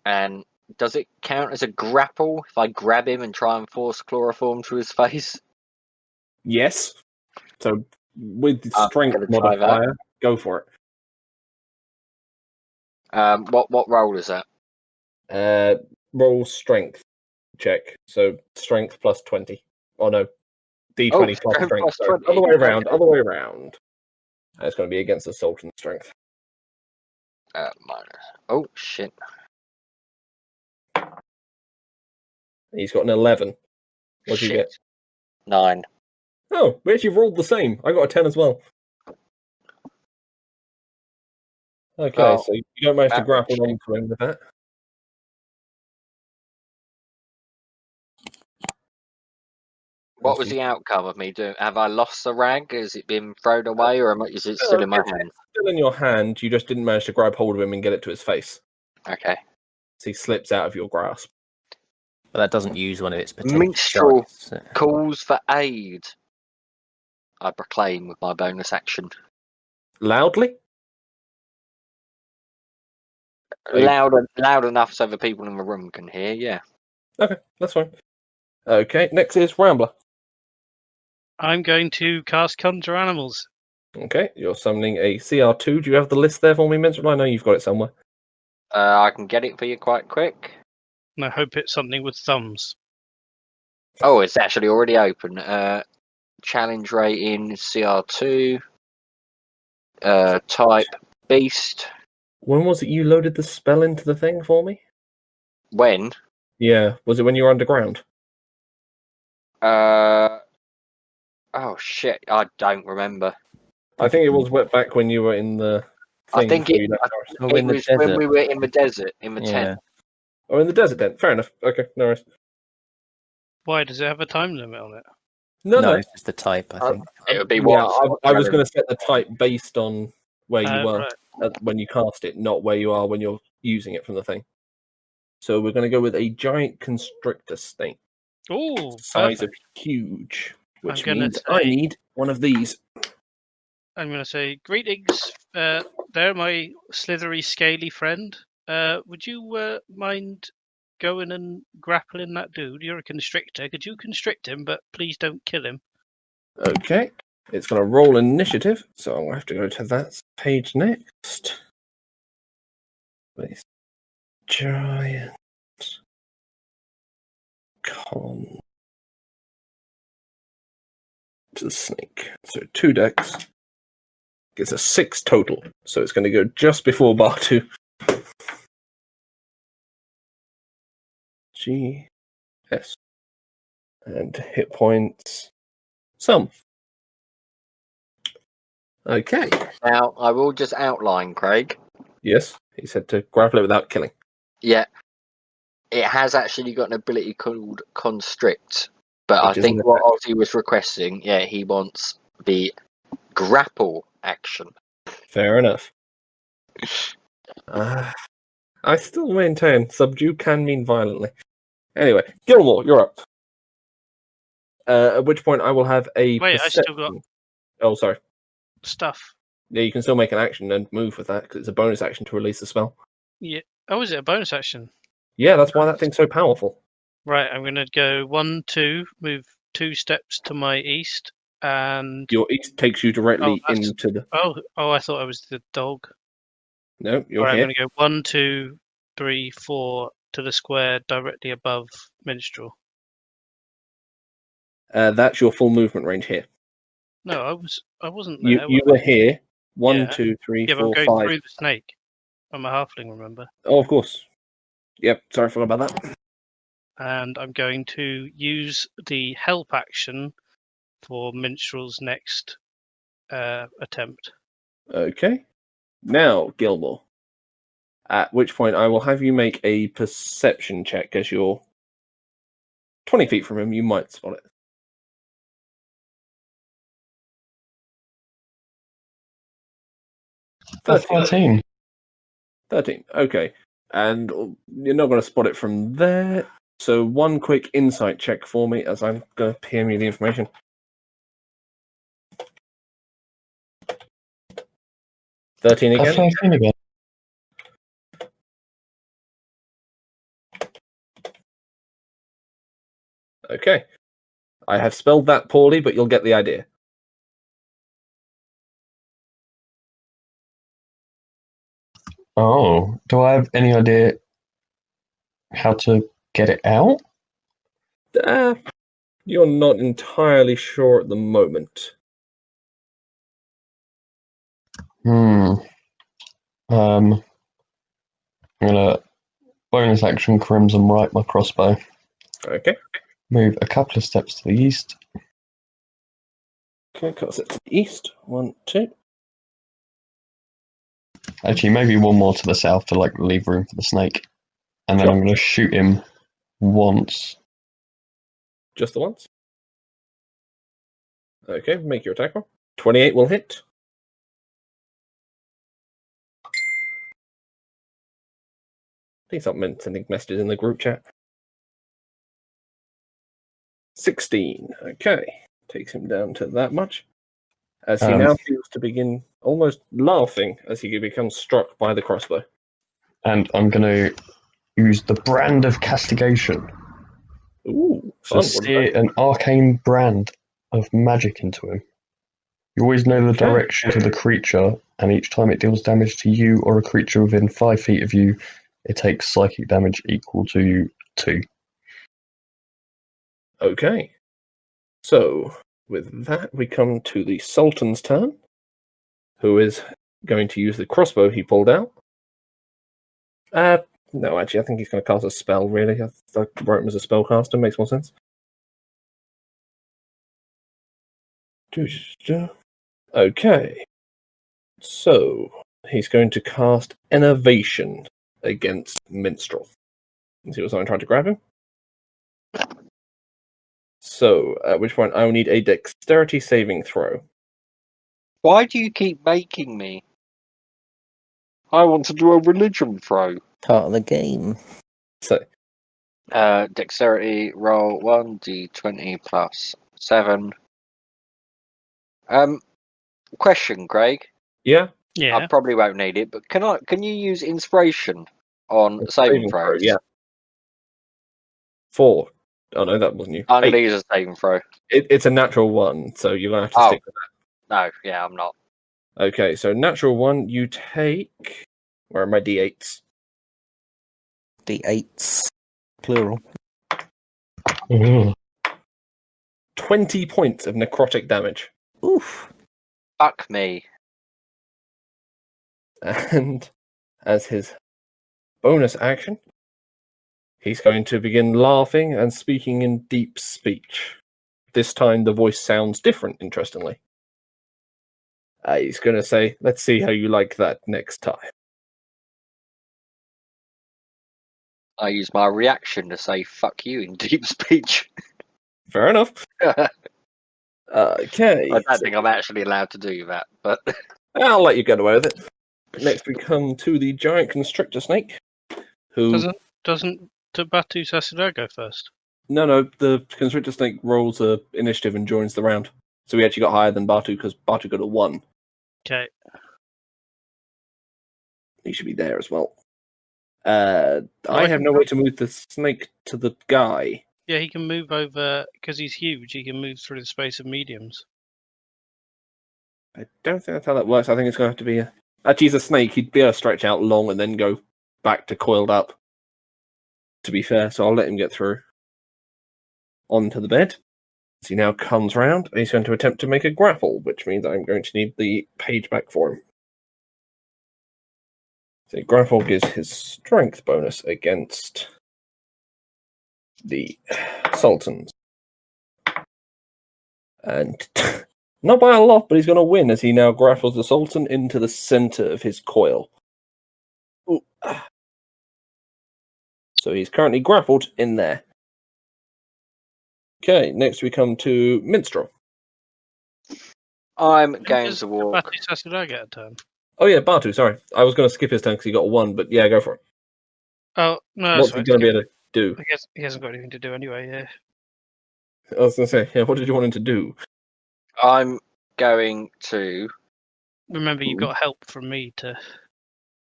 And does it count as a grapple if I grab him and try and force chloroform to his face? Yes. So with the I'm strength gonna try that. modifier, go for it. What role is that? Roll strength check. So strength plus 20. Oh no. D20 plus strength strength. plus Sorry. 20. Other way around. Okay. Other way around. And it's going to be against the Sultan strength. Minus. Oh shit! He's got an 11. What'd you Shit. get? 9. Oh, we actually rolled the same. I got a 10 as well. Okay, Oh, so you don't manage to that grapple was onto him with that. What was the outcome of me doing? Have I lost the rag? Has it been thrown away, or is it still in my hand? Still in your hand, you just didn't manage to grab hold of him and get it to his face. Okay. So he slips out of your grasp. But that doesn't use one of its potential Minstrel. charges, so- Calls for aid. I proclaim with my bonus action. Loudly? Are you- Loud enough so the people in the room can hear. Yeah. Okay, that's fine. Okay, next is Rambler. I'm going to cast conjure animals. Okay, you're summoning a CR2. Do you have the list there for me, Minstrel? I know you've got it somewhere. I can get it for you quite quick. And I hope it's something with thumbs. Oh, it's actually already open. Challenge rating CR2. Type beast. When was it you loaded the spell into the thing for me? When? Yeah, was it when you were underground? Oh shit! I don't remember. I think it was back when you were in the I think before it, you left I Norris. think Oh, we're it in the was when desert. we were in the desert, in the Yeah. tent. Oh, in the desert then. Fair enough. Okay, no worries. Why does it have a time limit on it? No. it's just the type, I think. It would be Yeah, what? I was going to set the type based on where you were Right. when you cast it, not where you are when you're using it from the thing. So we're going to go with a giant constrictor snake, Oh, size perfect. of huge, which gonna means I say- need one of these. I'm going to say, greetings. There, my slithery, scaly friend. Would you mind going and grappling that dude? You're a constrictor. Could you constrict him, but please don't kill him? Okay, it's going to roll initiative, so I'll have to go to that page next. Please. Giant con to the snake. So 2 decks. Gets a 6 total, so it's going to go just before bar 2. G S and hit points some. Okay. Now, I will just outline, Craig. Yes, he said to grapple it without killing. Yeah, it has actually got an ability called Constrict, but Which I is think an what Ozzy was requesting, he wants the grapple action. Fair enough. I still maintain subdue can mean violently. Anyway, Gilmore, you're up. At which point I will have a Wait, I still perception. got- Oh, sorry. Stuff. Yeah, you can still make an action and move with that because it's a bonus action to release the spell. Yeah. Oh, is it a bonus action? Yeah, that's why that thing's so powerful. Right, I'm going to go 1, 2, move 2 steps to my east, and Your east takes you directly that's- into the. oh, I thought I was the dog. No, you're Right, I'm here. going to go 1, 2, 3, 4 to the square directly above Minstrel. That's your full movement range here. No, I wasn't there. You were here. One, Yeah. 2, 3, Yeah, but I'm 4, going 5. through the snake. I'm a halfling, remember? Oh, of course. Yep, sorry, I forgot about that. And I'm going to use the help action for Minstrel's next attempt. Okay. Now, Gilmore. At which point I will have you make a perception check as you're 20 feet from him. You might spot it. That's 13. 13. Okay. And you're not going to spot it from there. So one quick insight check for me as I'm going to PM you the information. $13 That's again. 13 again. Okay. I have spelled that poorly, but you'll get the idea. Oh, do I have any idea how to get it out? You're not entirely sure at the moment. I'm gonna bonus action Crimson right my crossbow. Okay. Move a couple of steps to the east. Okay, cast it to the east. 1, 2. Actually, maybe one more to the south to leave room for the snake. And then Sure. I'm gonna shoot him once. Just the once. Okay, make your attack roll. 28 will hit. Please stop sending messages in the group chat. 16. Okay. Takes him down to that much. As he now feels to begin almost laughing as he becomes struck by the crossbow. And I'm gonna use the brand of castigation. Ooh, So fun. steer an arcane brand of magic into him. You always know the Okay. direction of the creature, and each time it deals damage to you or a creature within 5 feet of you, it takes psychic damage equal to 2. Okay. So, with that, we come to the Sultan's turn, who is going to use the crossbow he pulled out. No, actually, I think he's going to cast a spell, really. I wrote him as a spellcaster, makes more sense. Okay. So, he's going to cast Innovation against Minstrel. You see what's I tried to grab him? So, at which point I will need a Dexterity saving throw. Why do you keep making me? I want to do a religion throw. Part of the game. So, Dexterity roll 1d20 plus 7. Question, Greg. yeah, Yeah. I probably won't need it, but can you use inspiration on saving throw, throws? yeah. 4. Oh no, that wasn't you. I'm going to 8. use a saving throw. It's a natural 1, so you're going to have to Oh. stick with No, yeah, I'm not. that. Okay, so natural 1, you take... Where are my D8s? D8s. Plural. Ugh. 20 points of necrotic damage. Oof. Fuck me. And as his bonus action, he's going to begin laughing and speaking in deep speech. This time the voice sounds different, interestingly. He's going to say, let's see how you like that next time. I use my reaction to say fuck you in deep speech. Fair enough. I Okay. don't think I'm actually allowed to do that, but I'll let you get away with it. Next we come to the giant constrictor snake, who... Doesn't Batu Sasura go first? No, the constrictor snake rolls a initiative and joins the round. So we actually got higher than Batu because Batu got a 1. Okay. He should be there as well. I have no way to move the snake to the guy. Yeah, he can move over because he's huge. He can move through the space of mediums. I don't think that's how that works. I think it's going to have to be a... Actually, he's a snake. He'd be able to stretch out long and then go back to coiled up, to be fair. So I'll let him get through onto the bed. As he now comes round, he's going to attempt to make a grapple, which means I'm going to need the page back for him. So grapple gives his strength bonus against the Sultans. And not by a lot, but he's going to win as he now grapples the Sultan into the center of his coil. Ooh. So he's currently grappled in there. Okay, next we come to Minstrel. I'm going to walk. Batu Sasura get a turn? Oh yeah, Batu, sorry. I was going to skip his turn because he got a 1, but yeah, go for it. Oh, no, What's that's he going to be able to do? I guess he hasn't got anything to do anyway, yeah. I was going to say, yeah, what did you want him to do? I'm going to. Remember, you've Ooh. got help from me to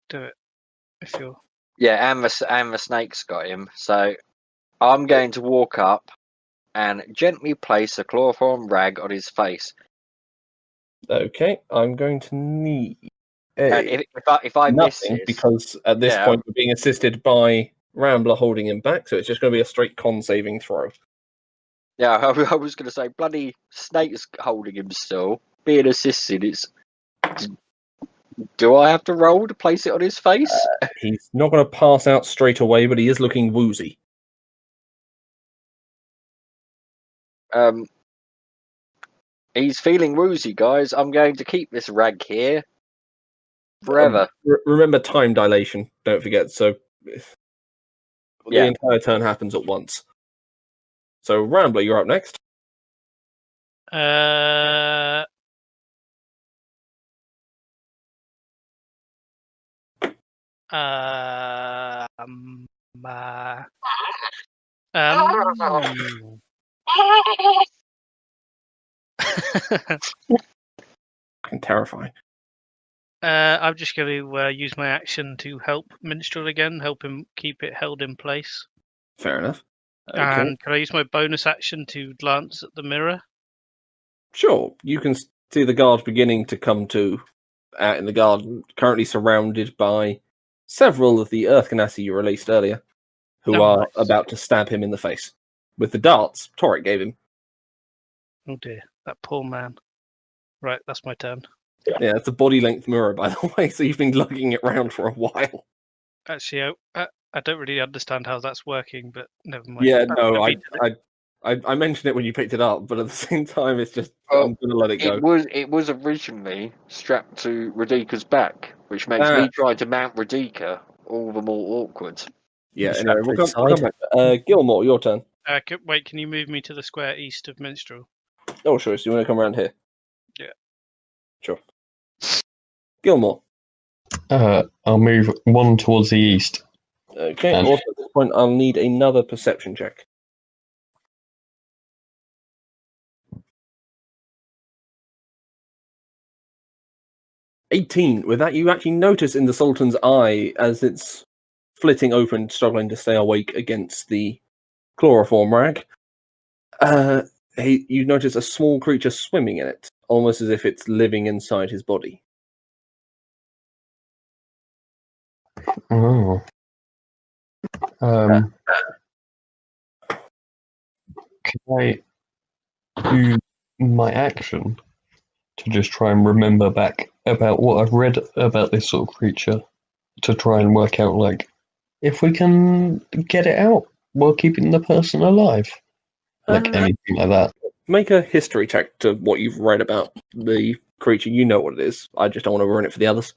do it. If you're... Yeah, and the snake's got him. So I'm going to walk up and gently place a chloroform rag on his face. Okay, I'm going to need And if I miss nothing it, because at this Yeah. point we're being assisted by Rambler holding him back, so it's just going to be a straight con saving throw. yeah, I was going to say bloody snake's holding him still, being assisted. It's. Do I have to roll to place it on his face? He's not going to pass out straight away, but he is looking woozy. He's feeling woozy, guys. I'm going to keep this rag here forever. Remember time dilation, don't forget. So the Yeah. entire turn happens at once. So Rambler, you're up next. Fucking terrifying. I'm just going to use my action to help Minstrel again, help him keep it held in place. Fair enough. Okay. And can I use my bonus action to glance at the mirror? Sure, you can see the guard beginning to come to out in the garden, currently surrounded by several of the Earth Ganassi you released earlier, who Oh, are nice. about to stab him in the face with the darts Torek gave him. Oh dear, that poor man. Right, that's my turn. Yeah, it's a body-length mirror, by the way, so you've been lugging it round for a while. Actually, I don't really understand how that's working, but never mind. Yeah, no, I beat it. I mentioned it when you picked it up, but at the same time, it's just Oh, I'm gonna let it go. It was originally strapped to Radika's back, which makes me trying to mount Radika all the more awkward. Yeah, Strap anyway, to we'll his come back. Gilmore, your turn. Wait, can you move me to the square east of Minstrel? Oh, sure. So you want to come around here? Yeah. Sure. Gilmore. I'll move one towards the east. Okay. And- Also, at this point, I'll need another perception check. 18. With that, you actually notice in the Sultan's eye as it's flitting open, struggling to stay awake against the chloroform rag. You notice a small creature swimming in it, almost as if it's living inside his body. Oh. Can I use my action to just try and remember back about what I've read about this sort of creature to try and work out, like, if we can get it out while keeping the person alive? Like anything like that. Make a history check to what you've read about the creature. You know what it is. I just don't want to ruin it for the others.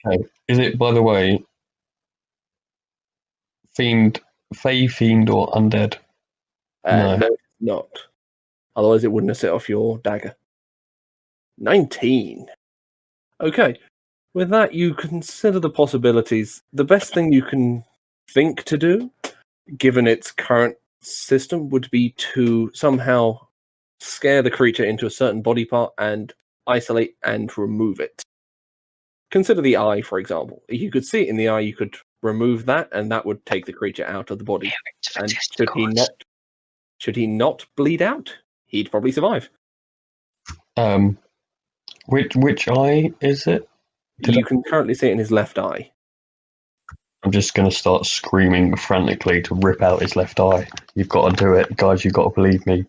Okay. Is it, by the way, fiend, fey, fiend, or undead? No. No, it's not. Otherwise, it wouldn't have set off your dagger. 19. Okay. With that, you consider the possibilities. The best thing you can think to do, given its current system, would be to somehow scare the creature into a certain body part and isolate and remove it. Consider the eye, for example. If you could see it in the eye, you could remove that, and that would take the creature out of the body. And should he not bleed out, he'd probably survive. Which eye is it? You can currently see it in his left eye. I'm just going to start screaming frantically to rip out his left eye. You've got to do it. Guys, you've got to believe me.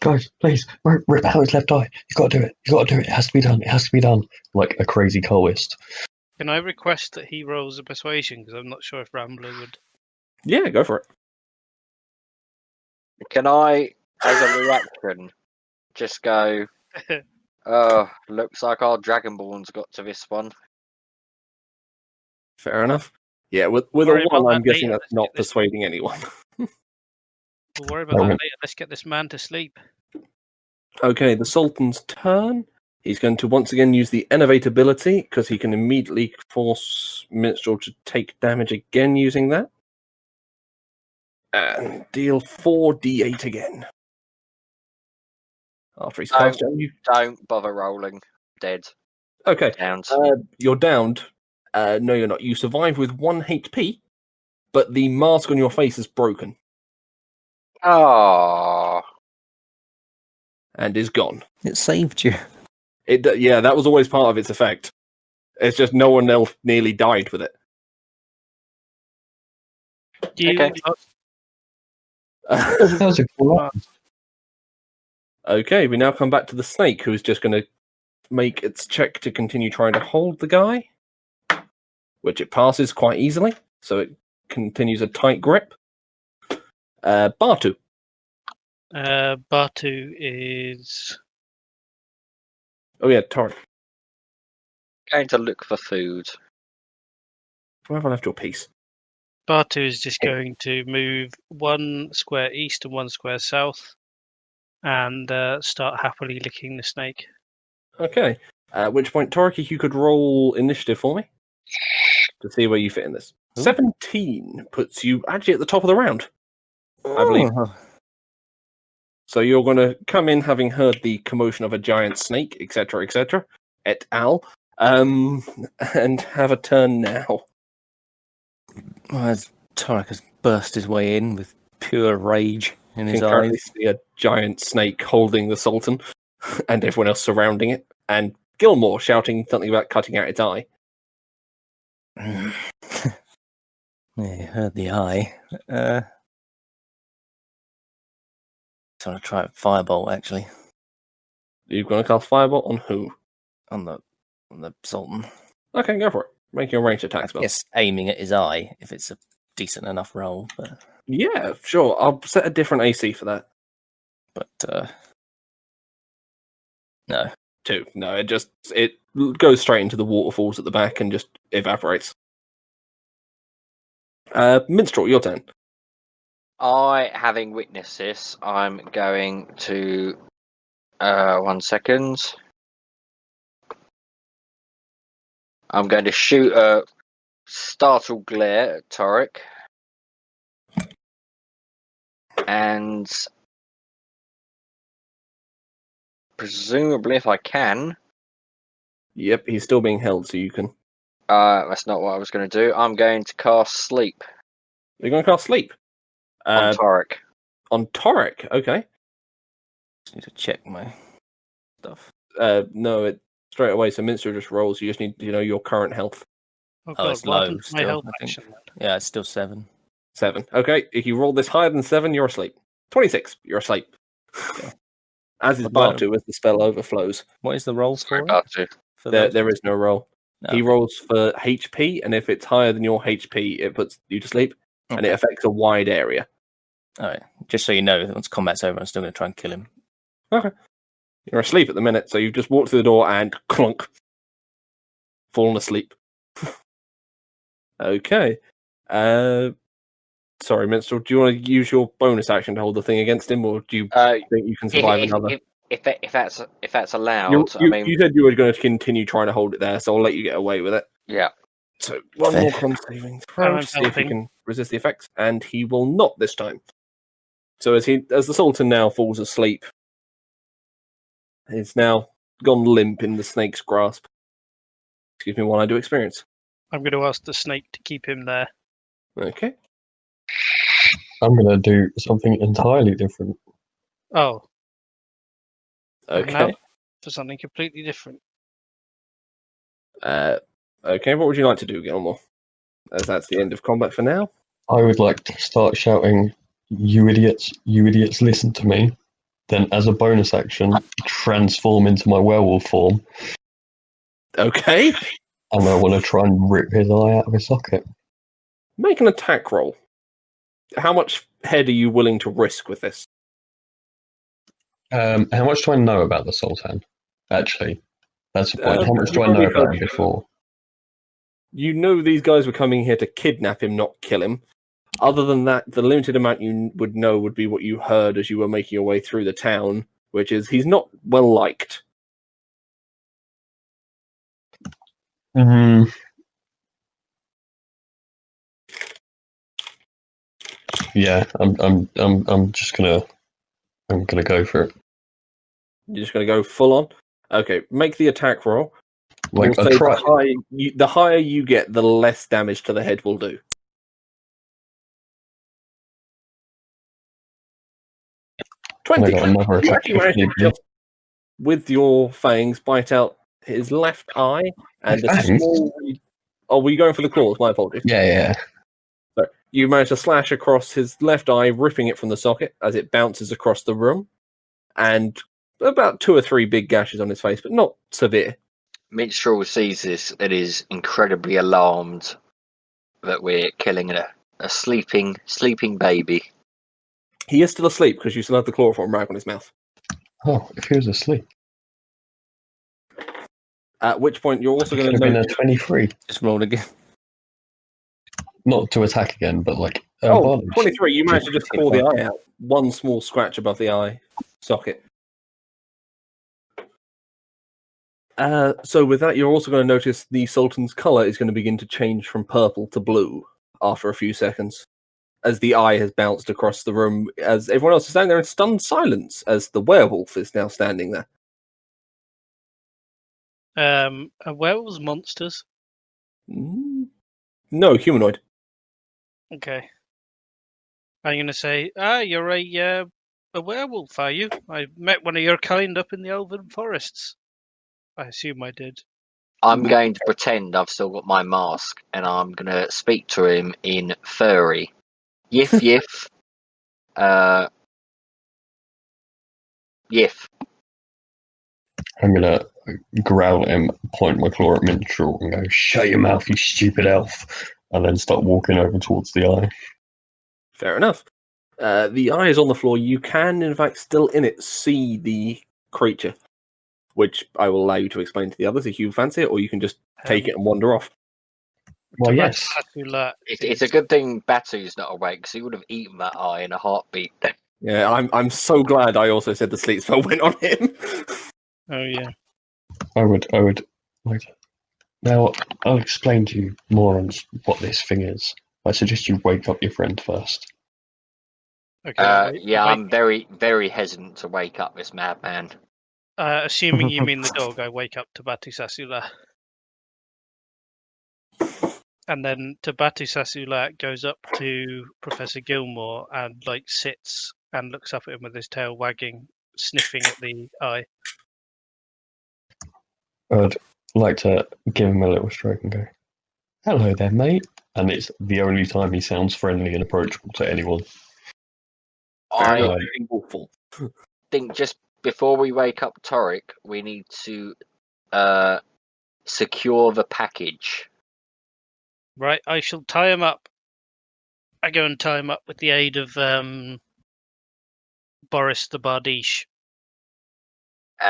Guys, please, rip out his left eye. You've got to do it. You've got to do it. It has to be done. It has to be done. Like a crazy cultist. Can I request that he rolls a persuasion? Because I'm not sure if Rambler would. Yeah, go for it. Can I, as a reaction, just go, looks like our Dragonborn's got to this one. Fair enough. Yeah, with a Worry about one, I'm that guessing later. that's not persuading anyone. We'll worry about that later. Let's get this man to sleep. Okay, the Sultan's turn. He's going to once again use the Innovate ability, because he can immediately force Minstrel to take damage again using that. And deal 4d8 again. After he's cast you. Don't bother rolling. Dead. Okay, Downs. you're downed. No, you're not. You survive with 1 HP, but the mask on your face is broken Oh. and is gone. It saved you. Yeah, that was always part of its effect. It's just no one else nearly died with it. Okay. That was a cool one. Okay, we now come back to the snake, who is just going to make its check to continue trying to hold the guy, which it passes quite easily, so it continues a tight grip. Bartu. Batu is. Oh yeah, Torek. Going to look for food. Where have I left your piece? Batu is just going to move 1 square east and 1 square south, and start happily licking the snake. Okay. At which point, Torek, you could roll initiative for me to see where you fit in this. 17 puts you actually at the top of the round, I believe. Oh. So you're going to come in having heard the commotion of a giant snake, etc., et al., and have a turn now. Well, as Tarek has burst his way in with pure rage in You his can currently eyes. see a giant snake holding the Sultan and everyone else surrounding it, and Gilmore shouting something about cutting out its eye. Yeah, you heard the eye. So I'll try Firebolt, actually, You're going to cast Firebolt on who? on the Sultan. Okay, go for it. Make your ranged attack spell. Yes, aiming at his eye, if it's a decent enough roll. Yeah, sure. I'll set a different AC for that. But no. 2. No, it goes straight into the waterfalls at the back and just evaporates. Minstrel, your turn. Having witnessed this, I'm going to 1 second. I'm going to shoot a startled glare at Torek. And presumably, if I can... Yep, he's still being held, so you can... that's not what I was going to do. I'm going to cast Sleep You're going to cast Sleep? on Torek. On Torek, okay. Just need to check my stuff. No, it straight away, so Minstrel just rolls. You just need to know your current health. Oh, Oh, God, it's what low happened to my still, health I think. action then? Yeah, it's still 7. 7. Okay, if you roll this higher than 7, you're asleep. 26, you're asleep. Okay. As is What about Bartu as the spell overflows. What is the roll Sorry, for? Bartu. For There is no roll. No. He rolls for HP, and if it's higher than your HP, it puts you to sleep, and it Okay. affects a wide area. All right. Just so you know, once combat's over, I'm still going to try and kill him. You're asleep at the minute, so you've just walked through the door and clunk, fallen asleep. Okay. Sorry, Minstrel. Do you want to use your bonus action to hold the thing against him, or do you think you can survive another? If that's allowed, You I mean, said you were going to continue trying to hold it there, so I'll let you get away with it. yeah. So one Fair. more con saving throw I'm to see if he helping. can resist the effects, and he will not this time. So as the Sultan now falls asleep, he's now gone limp in the snake's grasp. Excuse me while I do experience. I'm going to ask the snake to keep him there. Okay. I'm going to do something entirely different. Oh, Okay. now for something completely different. Okay, what would you like to do, Gilmore? As that's the end of combat for now. I would like to start shouting, you idiots, listen to me. Then, as a bonus action, transform into my werewolf form. Okay. And I want to try and rip his eye out of his socket. Make an attack roll. How much head are you willing to risk with this? How much do I know about the Sultan? Actually, that's the point. How much do I you know probably about him could. before? You know these guys were coming here to kidnap him, not kill him. Other than that, the limited amount you would know would be what you heard as you were making your way through the town, which is he's not well liked. Yeah, I'm just gonna go for it. You're just going to go full on. Okay, make the attack roll. Like We'll I say try. the higher you get, the less damage to the head will do. And I 20. got another You attack. actually managed to just, with your fangs, bite out his left eye and a Fangs? small. Oh, were you going for the claws? My apologies. Yeah. So you manage to slash across his left eye, ripping it from the socket as it bounces across the room, and about 2 or 3 big gashes on his face, but not severe. Minstrel sees this and is incredibly alarmed that we're killing a sleeping baby. He is still asleep because you still have the chloroform rag on his mouth. Oh, if he was asleep, At which point you're also it going could to have been notice. a 23. Just roll again. Not to attack again, but like. Oh, advantage. 23. You managed to just Hit claw the back. eye out. One small scratch above the eye socket. So with that, you're also going to notice the Sultan's colour is going to begin to change from purple to blue after a few seconds, as the eye has bounced across the room, as everyone else is standing there in stunned silence, as the werewolf is now standing there. Are werewolves monsters? No, humanoid. Okay. I'm going to say, you're a werewolf, are you? I met one of your kind up in the Elven Forests. I assume I did. I'm going to pretend I've still got my mask, and I'm going to speak to him in furry. Yif yif. Yif. I'm gonna growl at him, point my claw at Minstrel, and go, "Shut your mouth, you stupid elf!" And then start walking over towards the eye. Fair enough. The eye is on the floor. You can, in fact, still in it, see the creature. which I will allow you to explain to the others if you fancy it, or you can just take it and wander off. Well, yes. It's a good thing Batu's not awake, because he would have eaten that eye in a heartbeat. Yeah, I'm so glad I also said the sleep spell went on him. Oh yeah. I would like. Now, I'll explain to you more on what this thing is. I suggest you wake up your friend first. Okay. Yeah, I'm very, very hesitant to wake up this madman. Assuming you mean the dog, I wake up to Batu Sasula. And then Tabatu Sasula goes up to Professor Gilmore and sits and looks up at him with his tail wagging, sniffing at the eye. I'd like to give him a little stroke and go, "Hello there, mate." And it's the only time he sounds friendly and approachable to anyone. I awful. think just before we wake up Torek, we need to secure the package. Right, I shall tie him up. I go and tie him up with the aid of Boris the Bardiche.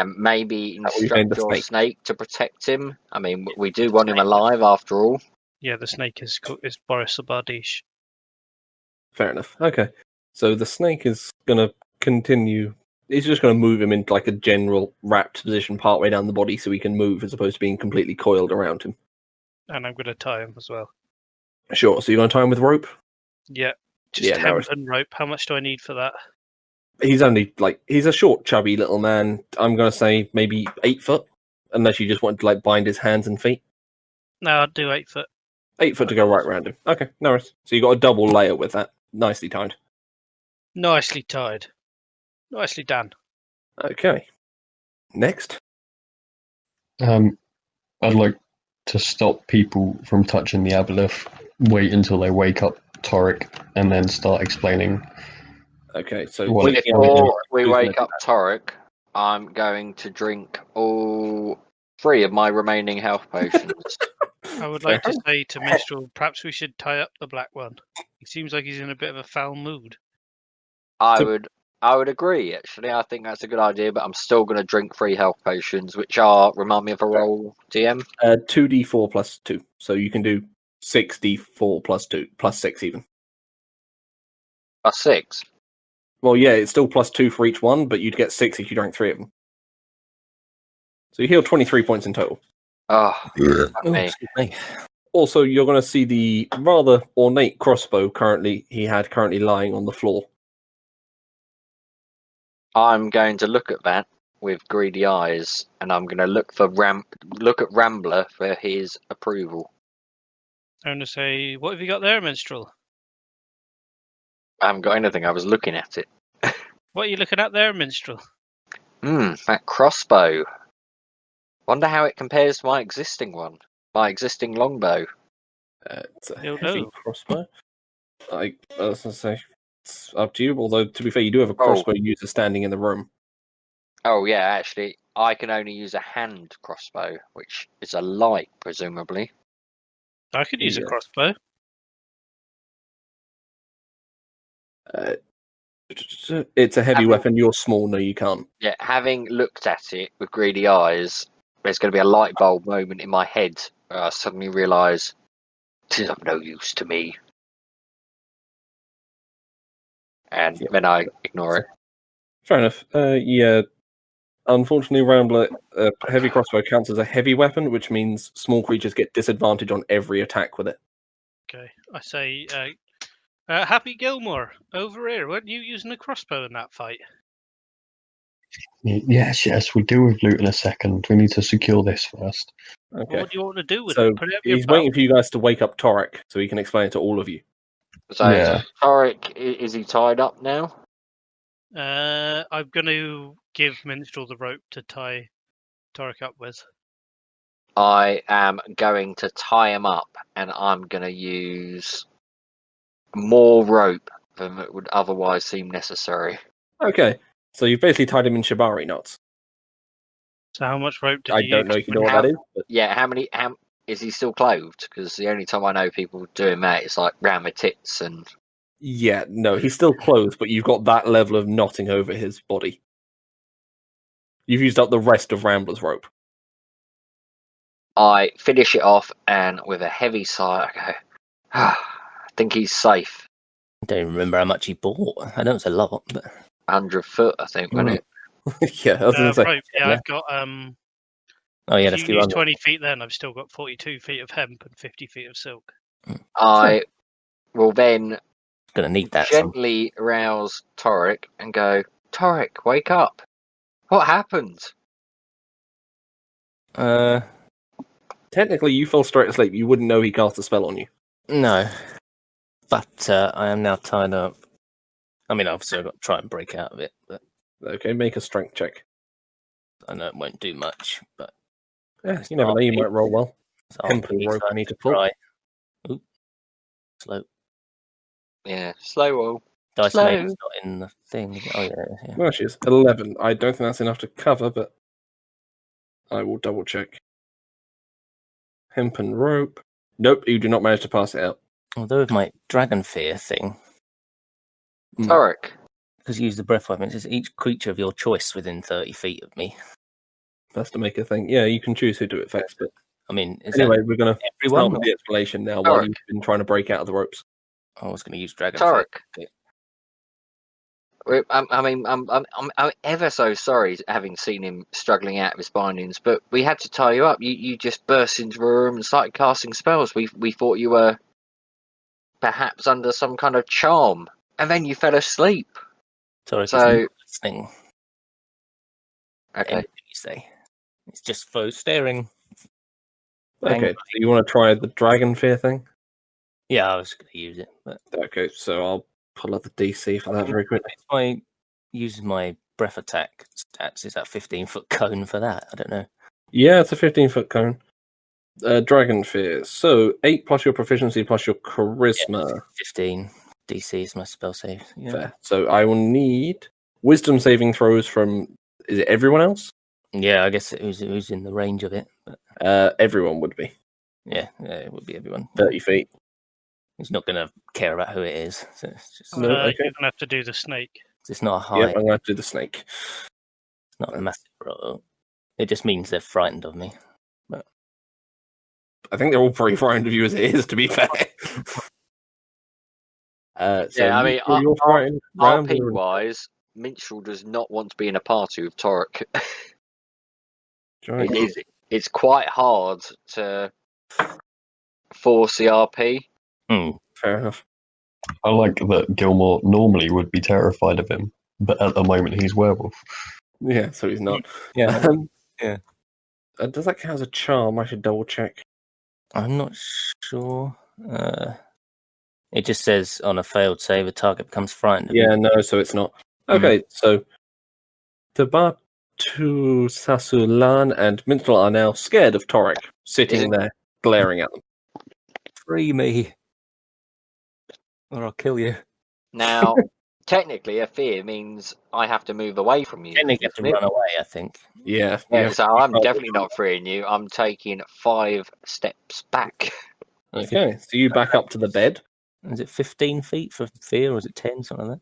Maybe That we named instruct the your snake. snake to protect him. I mean, we do want him alive after all. Yeah, the snake is Boris the Bardiche. Fair enough. Okay. So the snake is going to continue. He's just going to move him into a general wrapped position partway down the body so he can move as opposed to being completely coiled around him. And I'm going to tie him as well. Sure. So you're going to tie him with rope? Yeah, just Yeah, no hem worries. and rope. How much do I need for that? He's only he's a short, chubby little man. I'm going to say maybe 8 foot, unless you just want to bind his hands and feet. No, I'd do 8 foot. 8 foot to go right around him. Okay, no worries. So you got a double layer with that. Nicely timed. Nicely tied. Nicely done. Okay. Next. I'd like to stop people from touching the aboleth, wait until they wake up Torek, and then start explaining. Okay, so Well, waking up Before we who's wake gonna up Torek, I'm going to drink all 3 of my remaining health potions. I would like to say to Minstrel, perhaps we should tie up the black one. He seems like he's in a bit of a foul mood. I would agree, actually. I think that's a good idea, but I'm still going to drink 3 health potions, which are, remind me of a roll, DM? 2d4 plus 2. So you can do 6d4 plus 2, plus 6 even. A 6. Well, yeah, it's still plus 2 for each one, but you'd get 6 if you drank 3 of them. So you heal 23 points in total. Oh, Oh, me. excuse me. Also, you're going to see the rather ornate crossbow currently lying on the floor. I'm going to look at that with greedy eyes, and I'm going to look at Rambler for his approval. I'm going to say, what have you got there, Minstrel? I haven't got anything. I was looking at it. What are you looking at there, Minstrel? That crossbow. Wonder how it compares to my existing one. My existing longbow. It's a You'll heavy know. crossbow. I was going to say, it's up to you, although, to be fair, you do have a crossbow user standing in the room. Oh, yeah, actually, I can only use a hand crossbow, which is a light, presumably. I could use a Yeah. crossbow. It's a heavy Having- weapon. You're small. No, you can't. Yeah, having looked at it with greedy eyes, there's going to be a light bulb moment in my head where I suddenly realise this is of no use to me. And Yeah. then I ignore it. Fair enough. Yeah. Unfortunately, Rambler, heavy crossbow counts as a heavy weapon, which means small creatures get disadvantage on every attack with it. Okay, I say, Happy Gilmore, over here. Weren't you using a crossbow in that fight? Yes, we'll deal with loot in a second. We need to secure this first. Okay. What do you want to do with So it? Put it up your he's belt? waiting for you guys to wake up Torek so he can explain it to all of you. So, Yeah. Torek, is he tied up now? I'm going to give Minstrel the rope to tie Torek up with. I am going to tie him up, and I'm going to use more rope than it would otherwise seem necessary. Okay. So you've basically tied him in shibari knots. So how much rope did I you don't use know if you know when what that is, but Yeah, how is he still clothed? Because the only time I know people doing that is like round the tits and yeah, no, he's still clothed, but you've got that level of knotting over his body. You've used up the rest of Rambler's rope. I finish it off, and with a heavy sigh, I go, I think he's safe. I don't even remember how much he bought. I know it's a lot, but 100 foot, I think, wasn't it? Yeah, I was going to say. Rope, yeah, I've got oh, yeah, a if few you use others. 20 feet, then I've still got 42 feet of hemp and 50 feet of silk. I will then Gonna need that. Some. gently rouse Torek and go, Torek, wake up. What happened? Technically, you fell straight asleep. You wouldn't know he cast a spell on you. No, but I am now tied up. I mean, obviously I've got to try and break out of it, but Okay, make a strength check. I know it won't do much. But Yeah, you never know. You might roll well. it's Hemp and RP, rope so I need to pull. try. Oop. Slow. Yeah, slow roll. Dice Slow. Maid's not in the thing. Oh yeah. No, she is 11. I don't think that's enough to cover, but I will double check. Hemp and rope. Nope, you do not manage to pass it out. Although with my Dragon Fear thing, Torek, because you use the breath weapon, it says each creature of your choice within 30 feet of me. That's to make a thing. Yeah, you can choose who to affect, but I mean, is anyway, we're going to that everyone? start with the explanation now while Tarek. you've been trying to break out of the ropes. I was going to use Dragon Torek. Fear. I'm ever so sorry having seen him struggling out of his bindings, but we had to tie you up. You just burst into the room and started casting spells. We thought you were perhaps under some kind of charm, and then you fell asleep. Torek So- is not listening. Okay. Anything you say. It's just faux staring. Bang. Okay, so you want to try the Dragon Fear thing? Yeah, I was going to use it, but Okay, so I'll pull up the DC for that very quickly. if I use my breath attack stats, is that 15-foot cone for that? I don't know. Yeah, it's a 15-foot cone. Dragon Fear. So 8 plus your proficiency plus your charisma. 15 DC is my spell save. Yeah. Fair. So I will need wisdom saving throws from. Is it everyone else? Yeah, I guess who's in the range of it. But Everyone would be yeah, it would be everyone. 30 feet. He's not going to care about who it is. So it's just No, okay. You're gonna have to do the snake. it's not a high. Yep, I'm going to have to do the snake. It's not a massive roll. It just means they're frightened of me. I think they're all pretty frightened of you as it is, to be fair. So Yeah, I mean, you're frightened. RP Rambler- wise, Minstrel does not want to be in a party with Torek. Giant- It's quite hard to force the RP. Fair enough. I like that Gilmore normally would be terrified of him, but at the moment he's werewolf. Yeah, so he's not. Yeah, Yeah. Does that count as a charm? I should double check. I'm not sure. It just says on a failed save, a target becomes frightened. Of Yeah, you. no, so it's not. Okay, so Tabatu, Sasulan, and Minstrel are now scared of Torek, sitting there, glaring at them. Free me, or I'll kill you. Now, technically, a fear means I have to move away from you. Then they get to doesn't it? run away, I think. Yeah. Yeah, so I'm Oh, definitely not freeing you. I'm taking 5 steps back. Okay, so you back up to the bed. Is it 15 feet for fear, or is it 10, something like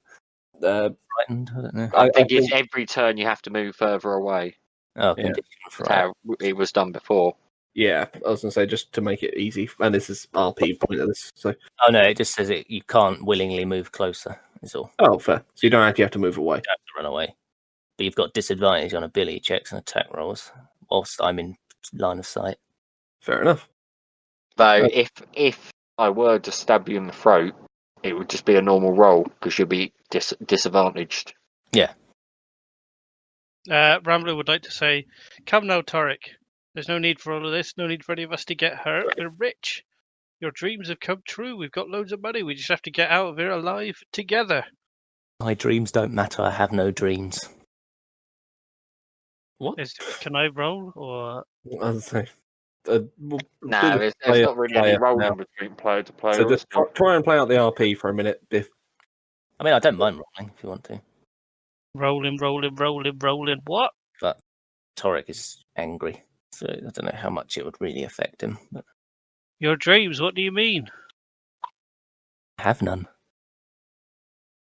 that? Frightened? I don't know. I think think- it's every turn you have to move further away. Oh, Yeah. condition That's fright. how it was done before. Yeah, I was going to say, just to make it easy, and this is RP point of this, so... Oh no, it just says it. You can't willingly move closer. Is all. Oh, fair. So you don't actually have to move away. You have to run away, but you've got disadvantage on ability checks and attack rolls whilst I'm in line of sight. Fair enough. Though, Okay. if I were to stab you in the throat, it would just be a normal roll because you'll be disadvantaged. Rambler would like to say, "Come now, Torek. There's no need for all of this. No need for any of us to get hurt. We're rich. Your dreams have come true. We've got loads of money. We just have to get out of here alive together." My dreams don't matter. I have no dreams. What? Can I roll or? I was going to say... we'll No, do the there's player not really player any rolling now. between player to player. So just try and play out the RP for a minute, Biff. I mean, I don't mind rolling if you want to. Rolling. What? But Torek is angry, so I don't know how much it would really affect him. But Your dreams? What do you mean? I have none.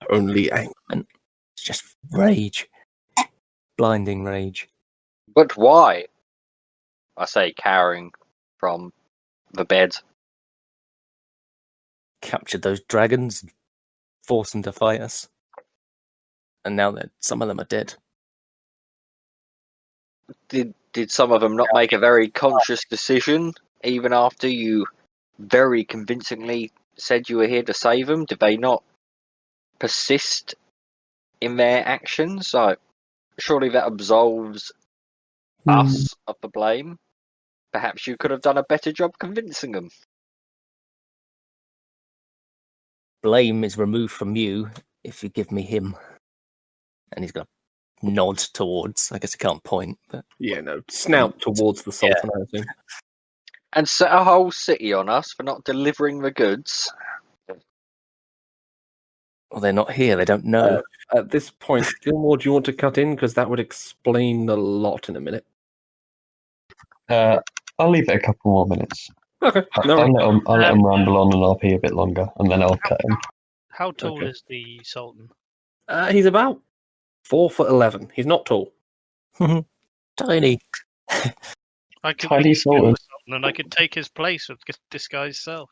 Only anger. It's just rage, blinding rage. But why? I say, cowering from the bed. Captured those dragons, forced them to fight us, and now that some of them are dead. Did some of them not make a very conscious decision, even after you very convincingly said you were here to save them? Did they not persist in their actions? Like, surely that absolves us of the blame. Perhaps you could have done a better job convincing them. Blame is removed from you if you give me him. And he's got a nod towards. I guess he can't point, but Yeah, no. Snout towards the Sultan, I assume. And set a whole city on us for not delivering the goods. well, they're not here. They don't know. At this point, Gilmore, do you want to cut in? Because that would explain a lot in a minute. I'll leave it a couple more minutes. Okay. No, I'll let him ramble on and RP a bit longer, and then I'll cut him. How tall Okay. is the Sultan? he's about 4'11". He's not tall. Tiny. I could Tiny be Sultan. the Sultan and I could take his place with disguised self.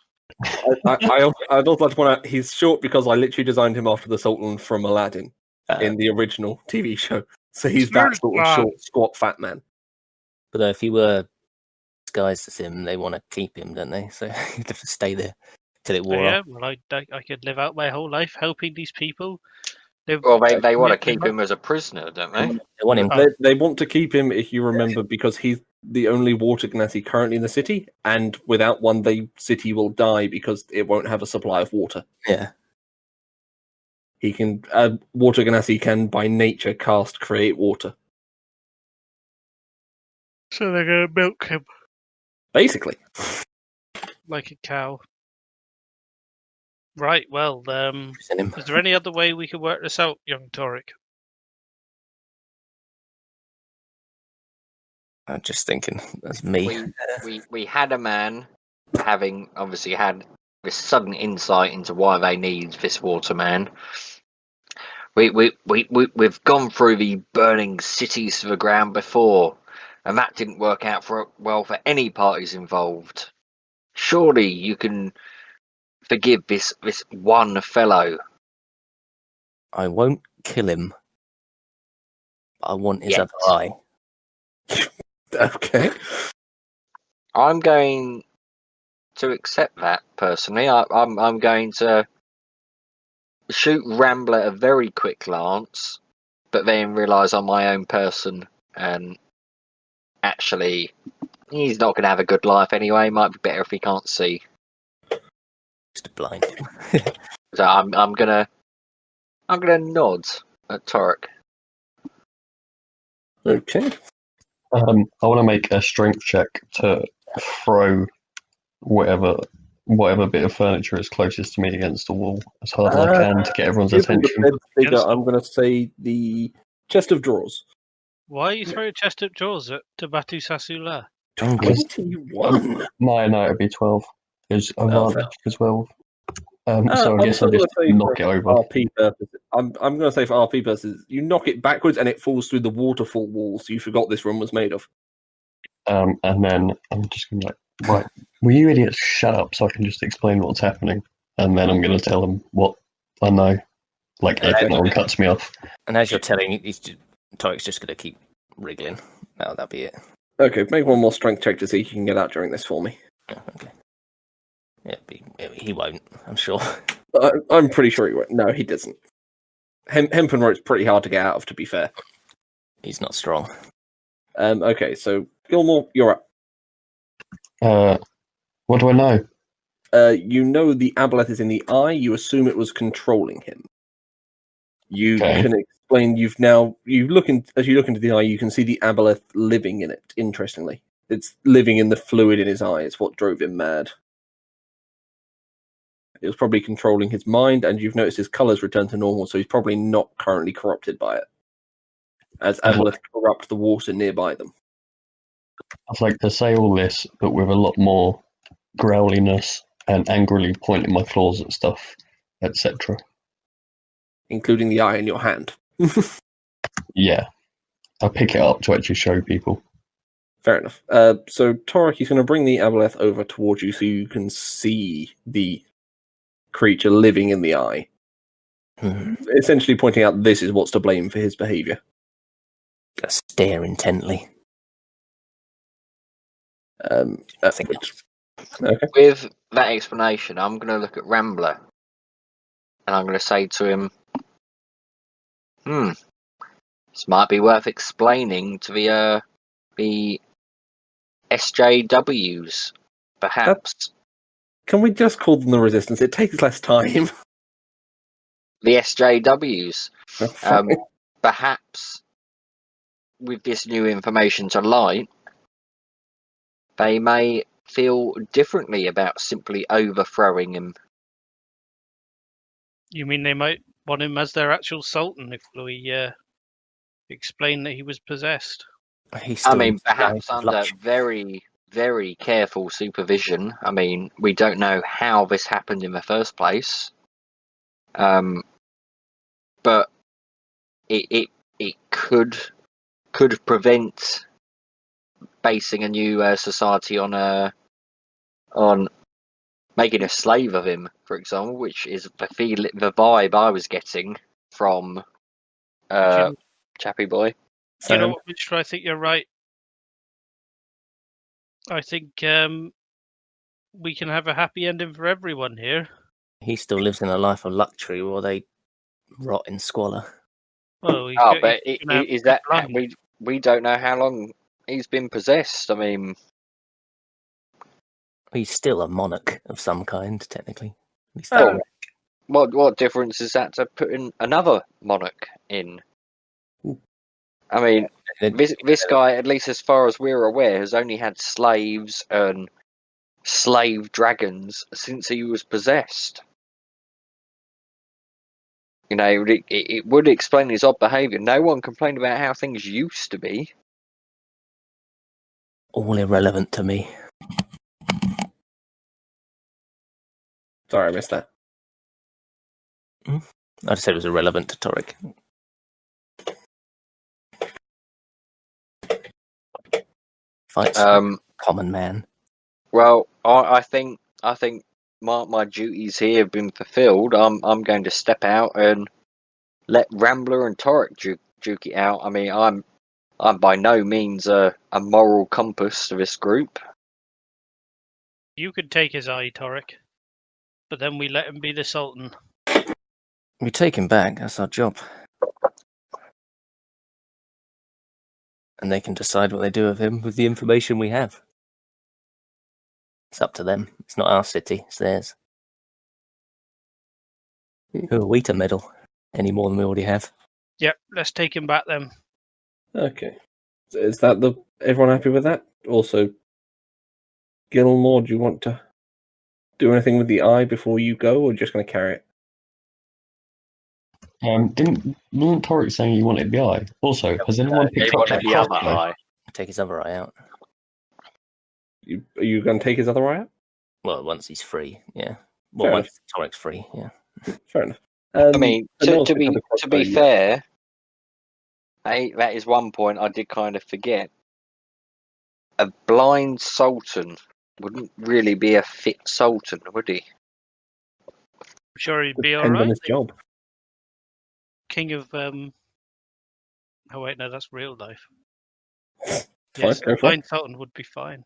I'd also like to point out he's short because I literally designed him after the Sultan from Aladdin in the original TV show. So he's that sort of short, squat, fat man. But if you were disguised as him, they want to keep him, don't they? So you'd have to stay there till it wore Yeah, off. well, I could live out my whole life helping these people. Well, they want to keep him as a prisoner, don't they? They want him. They want to keep him, if you remember, because he's the only water genasi currently in the city, and without one, the city will die because it won't have a supply of water. Yeah. He can water genasi can by nature create water. So they're going to milk him Basically. like a cow. Right, well, Send him. is there any other way we could work this out, young Torek? I'm just thinking, that's me. We had a man having obviously had this sudden insight into why they need this waterman. We've gone through the burning cities to the ground before, and that didn't work out well for any parties involved. Surely you can forgive this one fellow. I won't kill him. I want his Yet. other eye. Okay. I'm going to accept that personally. I'm going to shoot Rambler a very quick glance, but then realise I'm my own person and actually he's not going to have a good life anyway. Might be better if he can't see. Just to blind him. So I'm gonna nod at Torek. Okay. I want to make a strength check to throw whatever bit of furniture is closest to me against the wall as hard as I can to get everyone's Given the attention. bed's bigger, Yes. I'm going to say the chest of drawers. Why are you throwing chest up jaws at Batu Sasula? 21. No, it'd be 12. There's advantage as well. So I I'm guess still I'll just gonna say knock it for over. RP purposes. I'm going to say for RP purposes, you knock it backwards and it falls through the waterfall walls you forgot this room was made of. And then I'm just going to right, will you idiots shut up so I can just explain what's happening? And then I'm going to tell them what I know. Like, if no one cuts me off. And as you're telling, Torek's just going to keep wriggling. That'll be it. Okay, make one more strength check to see if you can get out during this for me. Yeah, okay. He won't, I'm sure. I'm pretty sure he won't. No, he doesn't. Hempenrote's pretty hard to get out of, to be fair. He's not strong. Okay, so Gilmore, you're up. What do I know? You know the aboleth is in the eye. You assume it was controlling him. You Okay. can explain. As you look into the eye, you can see the aboleth living in it. Interestingly, it's living in the fluid in his eye. It's what drove him mad. It was probably controlling his mind, and you've noticed his colours return to normal, so he's probably not currently corrupted by it. As aboleth corrupt the water nearby them. I'd like to say all this, but with a lot more growliness and angrily pointing my claws at stuff, etc. Including the eye in your hand. Yeah. I pick it up to actually show people. Fair enough. So Torek is going to bring the aboleth over towards you so you can see the creature living in the eye. Essentially pointing out this is what's to blame for his behaviour. I stare intently. That's Nothing which, okay. With that explanation, I'm going to look at Rambler and I'm going to say to him, this might be worth explaining to the SJWs, perhaps. Can we just call them the Resistance? It takes less time. The SJWs. Perhaps with this new information to light, they may feel differently about simply overthrowing him. You mean they might want him as their actual sultan if we explain that he was possessed? I mean, perhaps under very, very careful supervision. I mean, we don't know how this happened in the first place. But it could prevent basing a new society on making a slave of him, for example, which is the vibe I was getting from Chappy Boy. You know what, Mitchell? I think you're right. I think we can have a happy ending for everyone here. He still lives in a life of luxury while they rot in squalor. Oh, but is that we don't know how long he's been possessed. I mean, He's still a monarch of some kind, technically. What difference is that to putting another monarch in? I mean, this guy, at least as far as we're aware, has only had slaves and slave dragons since he was possessed. You know, it would explain his odd behaviour. No one complained about how things used to be. All irrelevant to me. Sorry, I missed that. I just said it was irrelevant to Torek. Fights common man. Well, I think my duties here have been fulfilled. I'm going to step out and let Rambler and Torek duke it out. I mean, I'm by no means a moral compass to this group. You could take his eye, Torek, but then we let him be the sultan. We take him back. That's our job. And they can decide what they do with him with the information we have. It's up to them. It's not our city. It's theirs. Who are we to meddle any more than we already have? Yep, let's take him back then. Okay. Is that everyone happy with that? Also, Gilmore, do you want to do anything with the eye before you go, or just going to carry it? Wasn't Torek saying you wanted the eye? Also, has anyone picked up that the other crossbow? eye? Take his other eye out. Are you going to take his other eye out? Well, once he's free, yeah. Well, once Torek's free, yeah. Fair enough. I mean, to be fair, that is one point I did kind of forget. A blind sultan wouldn't really be a fit sultan, would he? I'm sure he'd be Depends on alright. his job. King of oh wait, no, that's real life. Fine, Yes, go for it. blind sultan would be fine.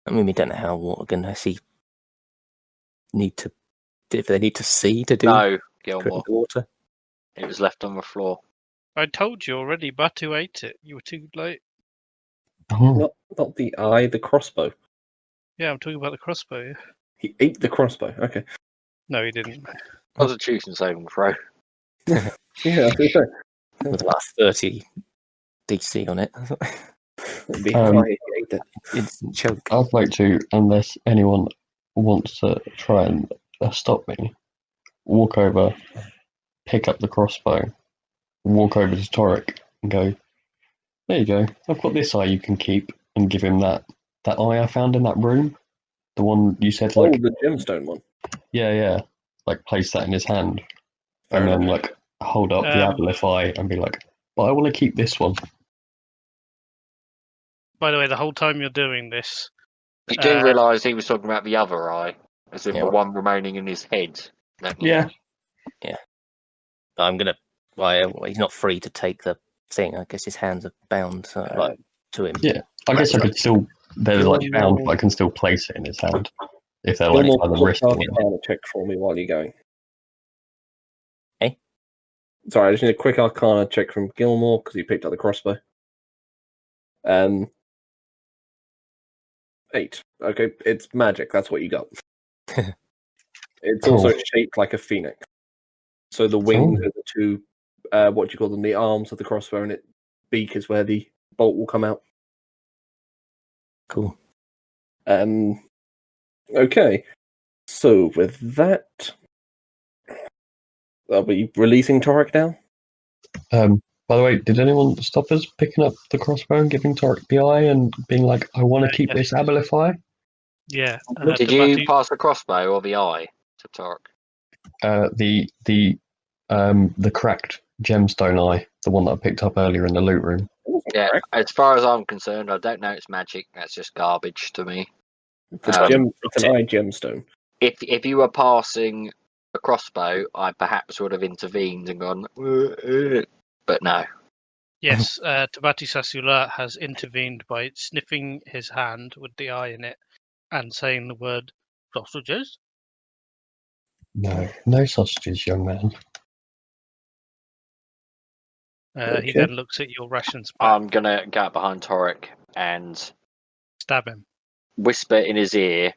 I mean, we don't know how Watergan has he if they need to see to do No, Gilmore. water. It was left on the floor. I told you already, Batu ate it. You were too late. Oh, Not the eye, the crossbow. Yeah, I'm talking about the crossbow. Yeah. He ate the crossbow. Okay. No, he didn't. Constitution saving throw. Yeah, I think so. With about 30 DC on it. It'd be Um, high if he ate it. Instant choke. I'd like to, unless anyone wants to try and stop me, walk over, pick up the crossbow, walk over to Torek and go, there you go, I've got this eye you can keep, and give him that eye I found in that room. The one you said, Oh, like, the gemstone one. yeah, like place that in his hand, Fair and then enough. like hold up the aboleth eye and be like, but I want to keep this one. By the way, the whole time you're doing this, You do realise he was talking about the other eye, as in Yeah. the one remaining in his head. don't you? Yeah. I'm gonna. Well, he's not free to take the thing. I guess his hands are bound to him. Yeah. I guess I could still. They're like bound, but I can still place it in his hand if they're like Gilmore, by the quick wrist. or whatever. Arcana check for me while you're going. Eh? Sorry, I just need a quick Arcana check from Gilmore because he picked up the crossbow. 8. Okay, it's magic. That's what you got. It's Cool. also shaped like a phoenix. So the wings are the two, what do you call them? The arms of the crossbow, and its beak is where the bolt will come out. Cool. Okay. So with that, are we releasing Torek now? By the way, did anyone stop us picking up the crossbow and giving Torek the eye and being like, "I want to keep yes. this Abilify"? yeah. Did you pass the crossbow or the eye to Torek? The cracked gemstone eye, the one that I picked up earlier in the loot room. Yeah, as far as I'm concerned, I don't know it's magic. That's just garbage to me. It's an eye gemstone. If you were passing a crossbow, I perhaps would have intervened and gone, but no. Yes, Tabati Sasula has intervened by sniffing his hand with the eye in it and saying the word sausages. No sausages, young man. He Okay. then looks at your rations, I'm going to go up behind Torek and stab him. whisper in his ear,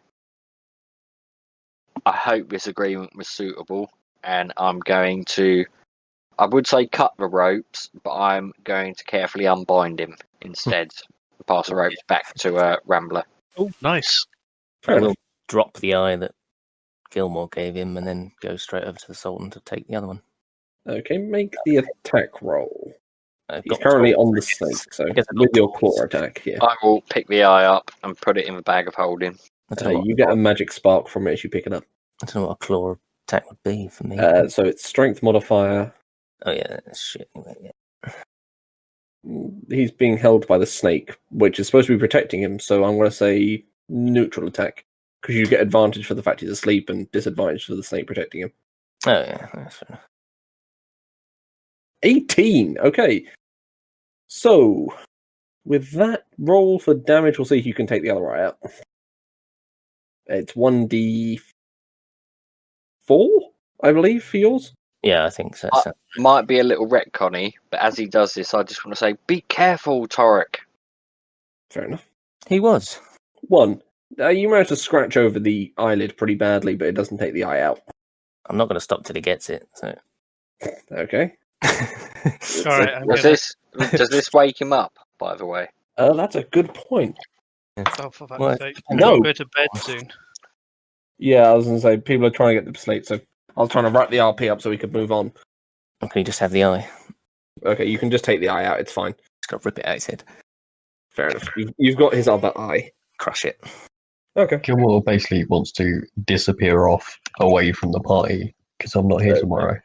I hope this agreement was suitable, and I'm going to, I would say cut the ropes, but I'm going to carefully unbind him instead. Pass the ropes back to Rambler. Oh, nice. Fair I enough. will drop the eye that Gilmore gave him and then go straight over to the Sultan to take the other one. Okay, make the attack roll. I've He's got currently 12. on the snake, so I guess I've with got your 12. claw attack here. I will pick the eye up and put it in the bag of holding. I don't know what, You get a magic spark from it as you pick it up. I don't know what a claw attack would be for me. So it's strength modifier. Oh yeah, shit. Yeah. He's being held by the snake, which is supposed to be protecting him, so I'm going to say neutral attack. Because you get advantage for the fact he's asleep and disadvantage for the snake protecting him. Oh yeah, that's fair enough. 18! Okay. So, with that roll for damage, we'll see if you can take the other eye out. It's 1d4, I believe, for yours. Yeah, I think so. Might be a little retconny, but as he does this, I just want to say, be careful, Torek. Fair enough. He was. 1. You managed to scratch over the eyelid pretty badly, but it doesn't take the eye out. I'm not going to stop till he gets it. So. Okay. All right, Does this wake him up, by the way? That's a good point. Oh, for fuck's Well, sake. no. I'll go to bed soon. Yeah, I was going to say, people are trying to get the slate, so I was trying to wrap the RP up so we could move on. Or can he just have the eye? Okay, you can just take the eye out, it's fine. Just got to rip it out his head. Fair enough. You've got his other eye. Crush it. Okay. Gilmore basically wants to disappear off away from the party because I'm not here tomorrow.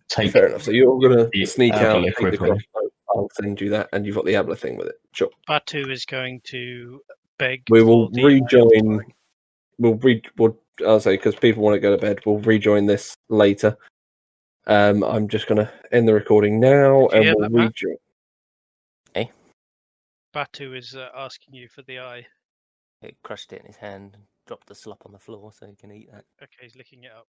Take Fair enough. So you're going the to sneak out, Avalith take the with me. crossbow. I'll send you that, and you've got the Abla thing with it. Sure. Batu is going to beg. We will for the- rejoin. I'll say, because people want to go to bed, we'll rejoin this later. I'm just going to end the recording now, Did you and hear we'll that, Matt? rejoin. Batu is asking you for the eye. He crushed it in his hand and dropped the slop on the floor so he can eat that. Okay, he's licking it up.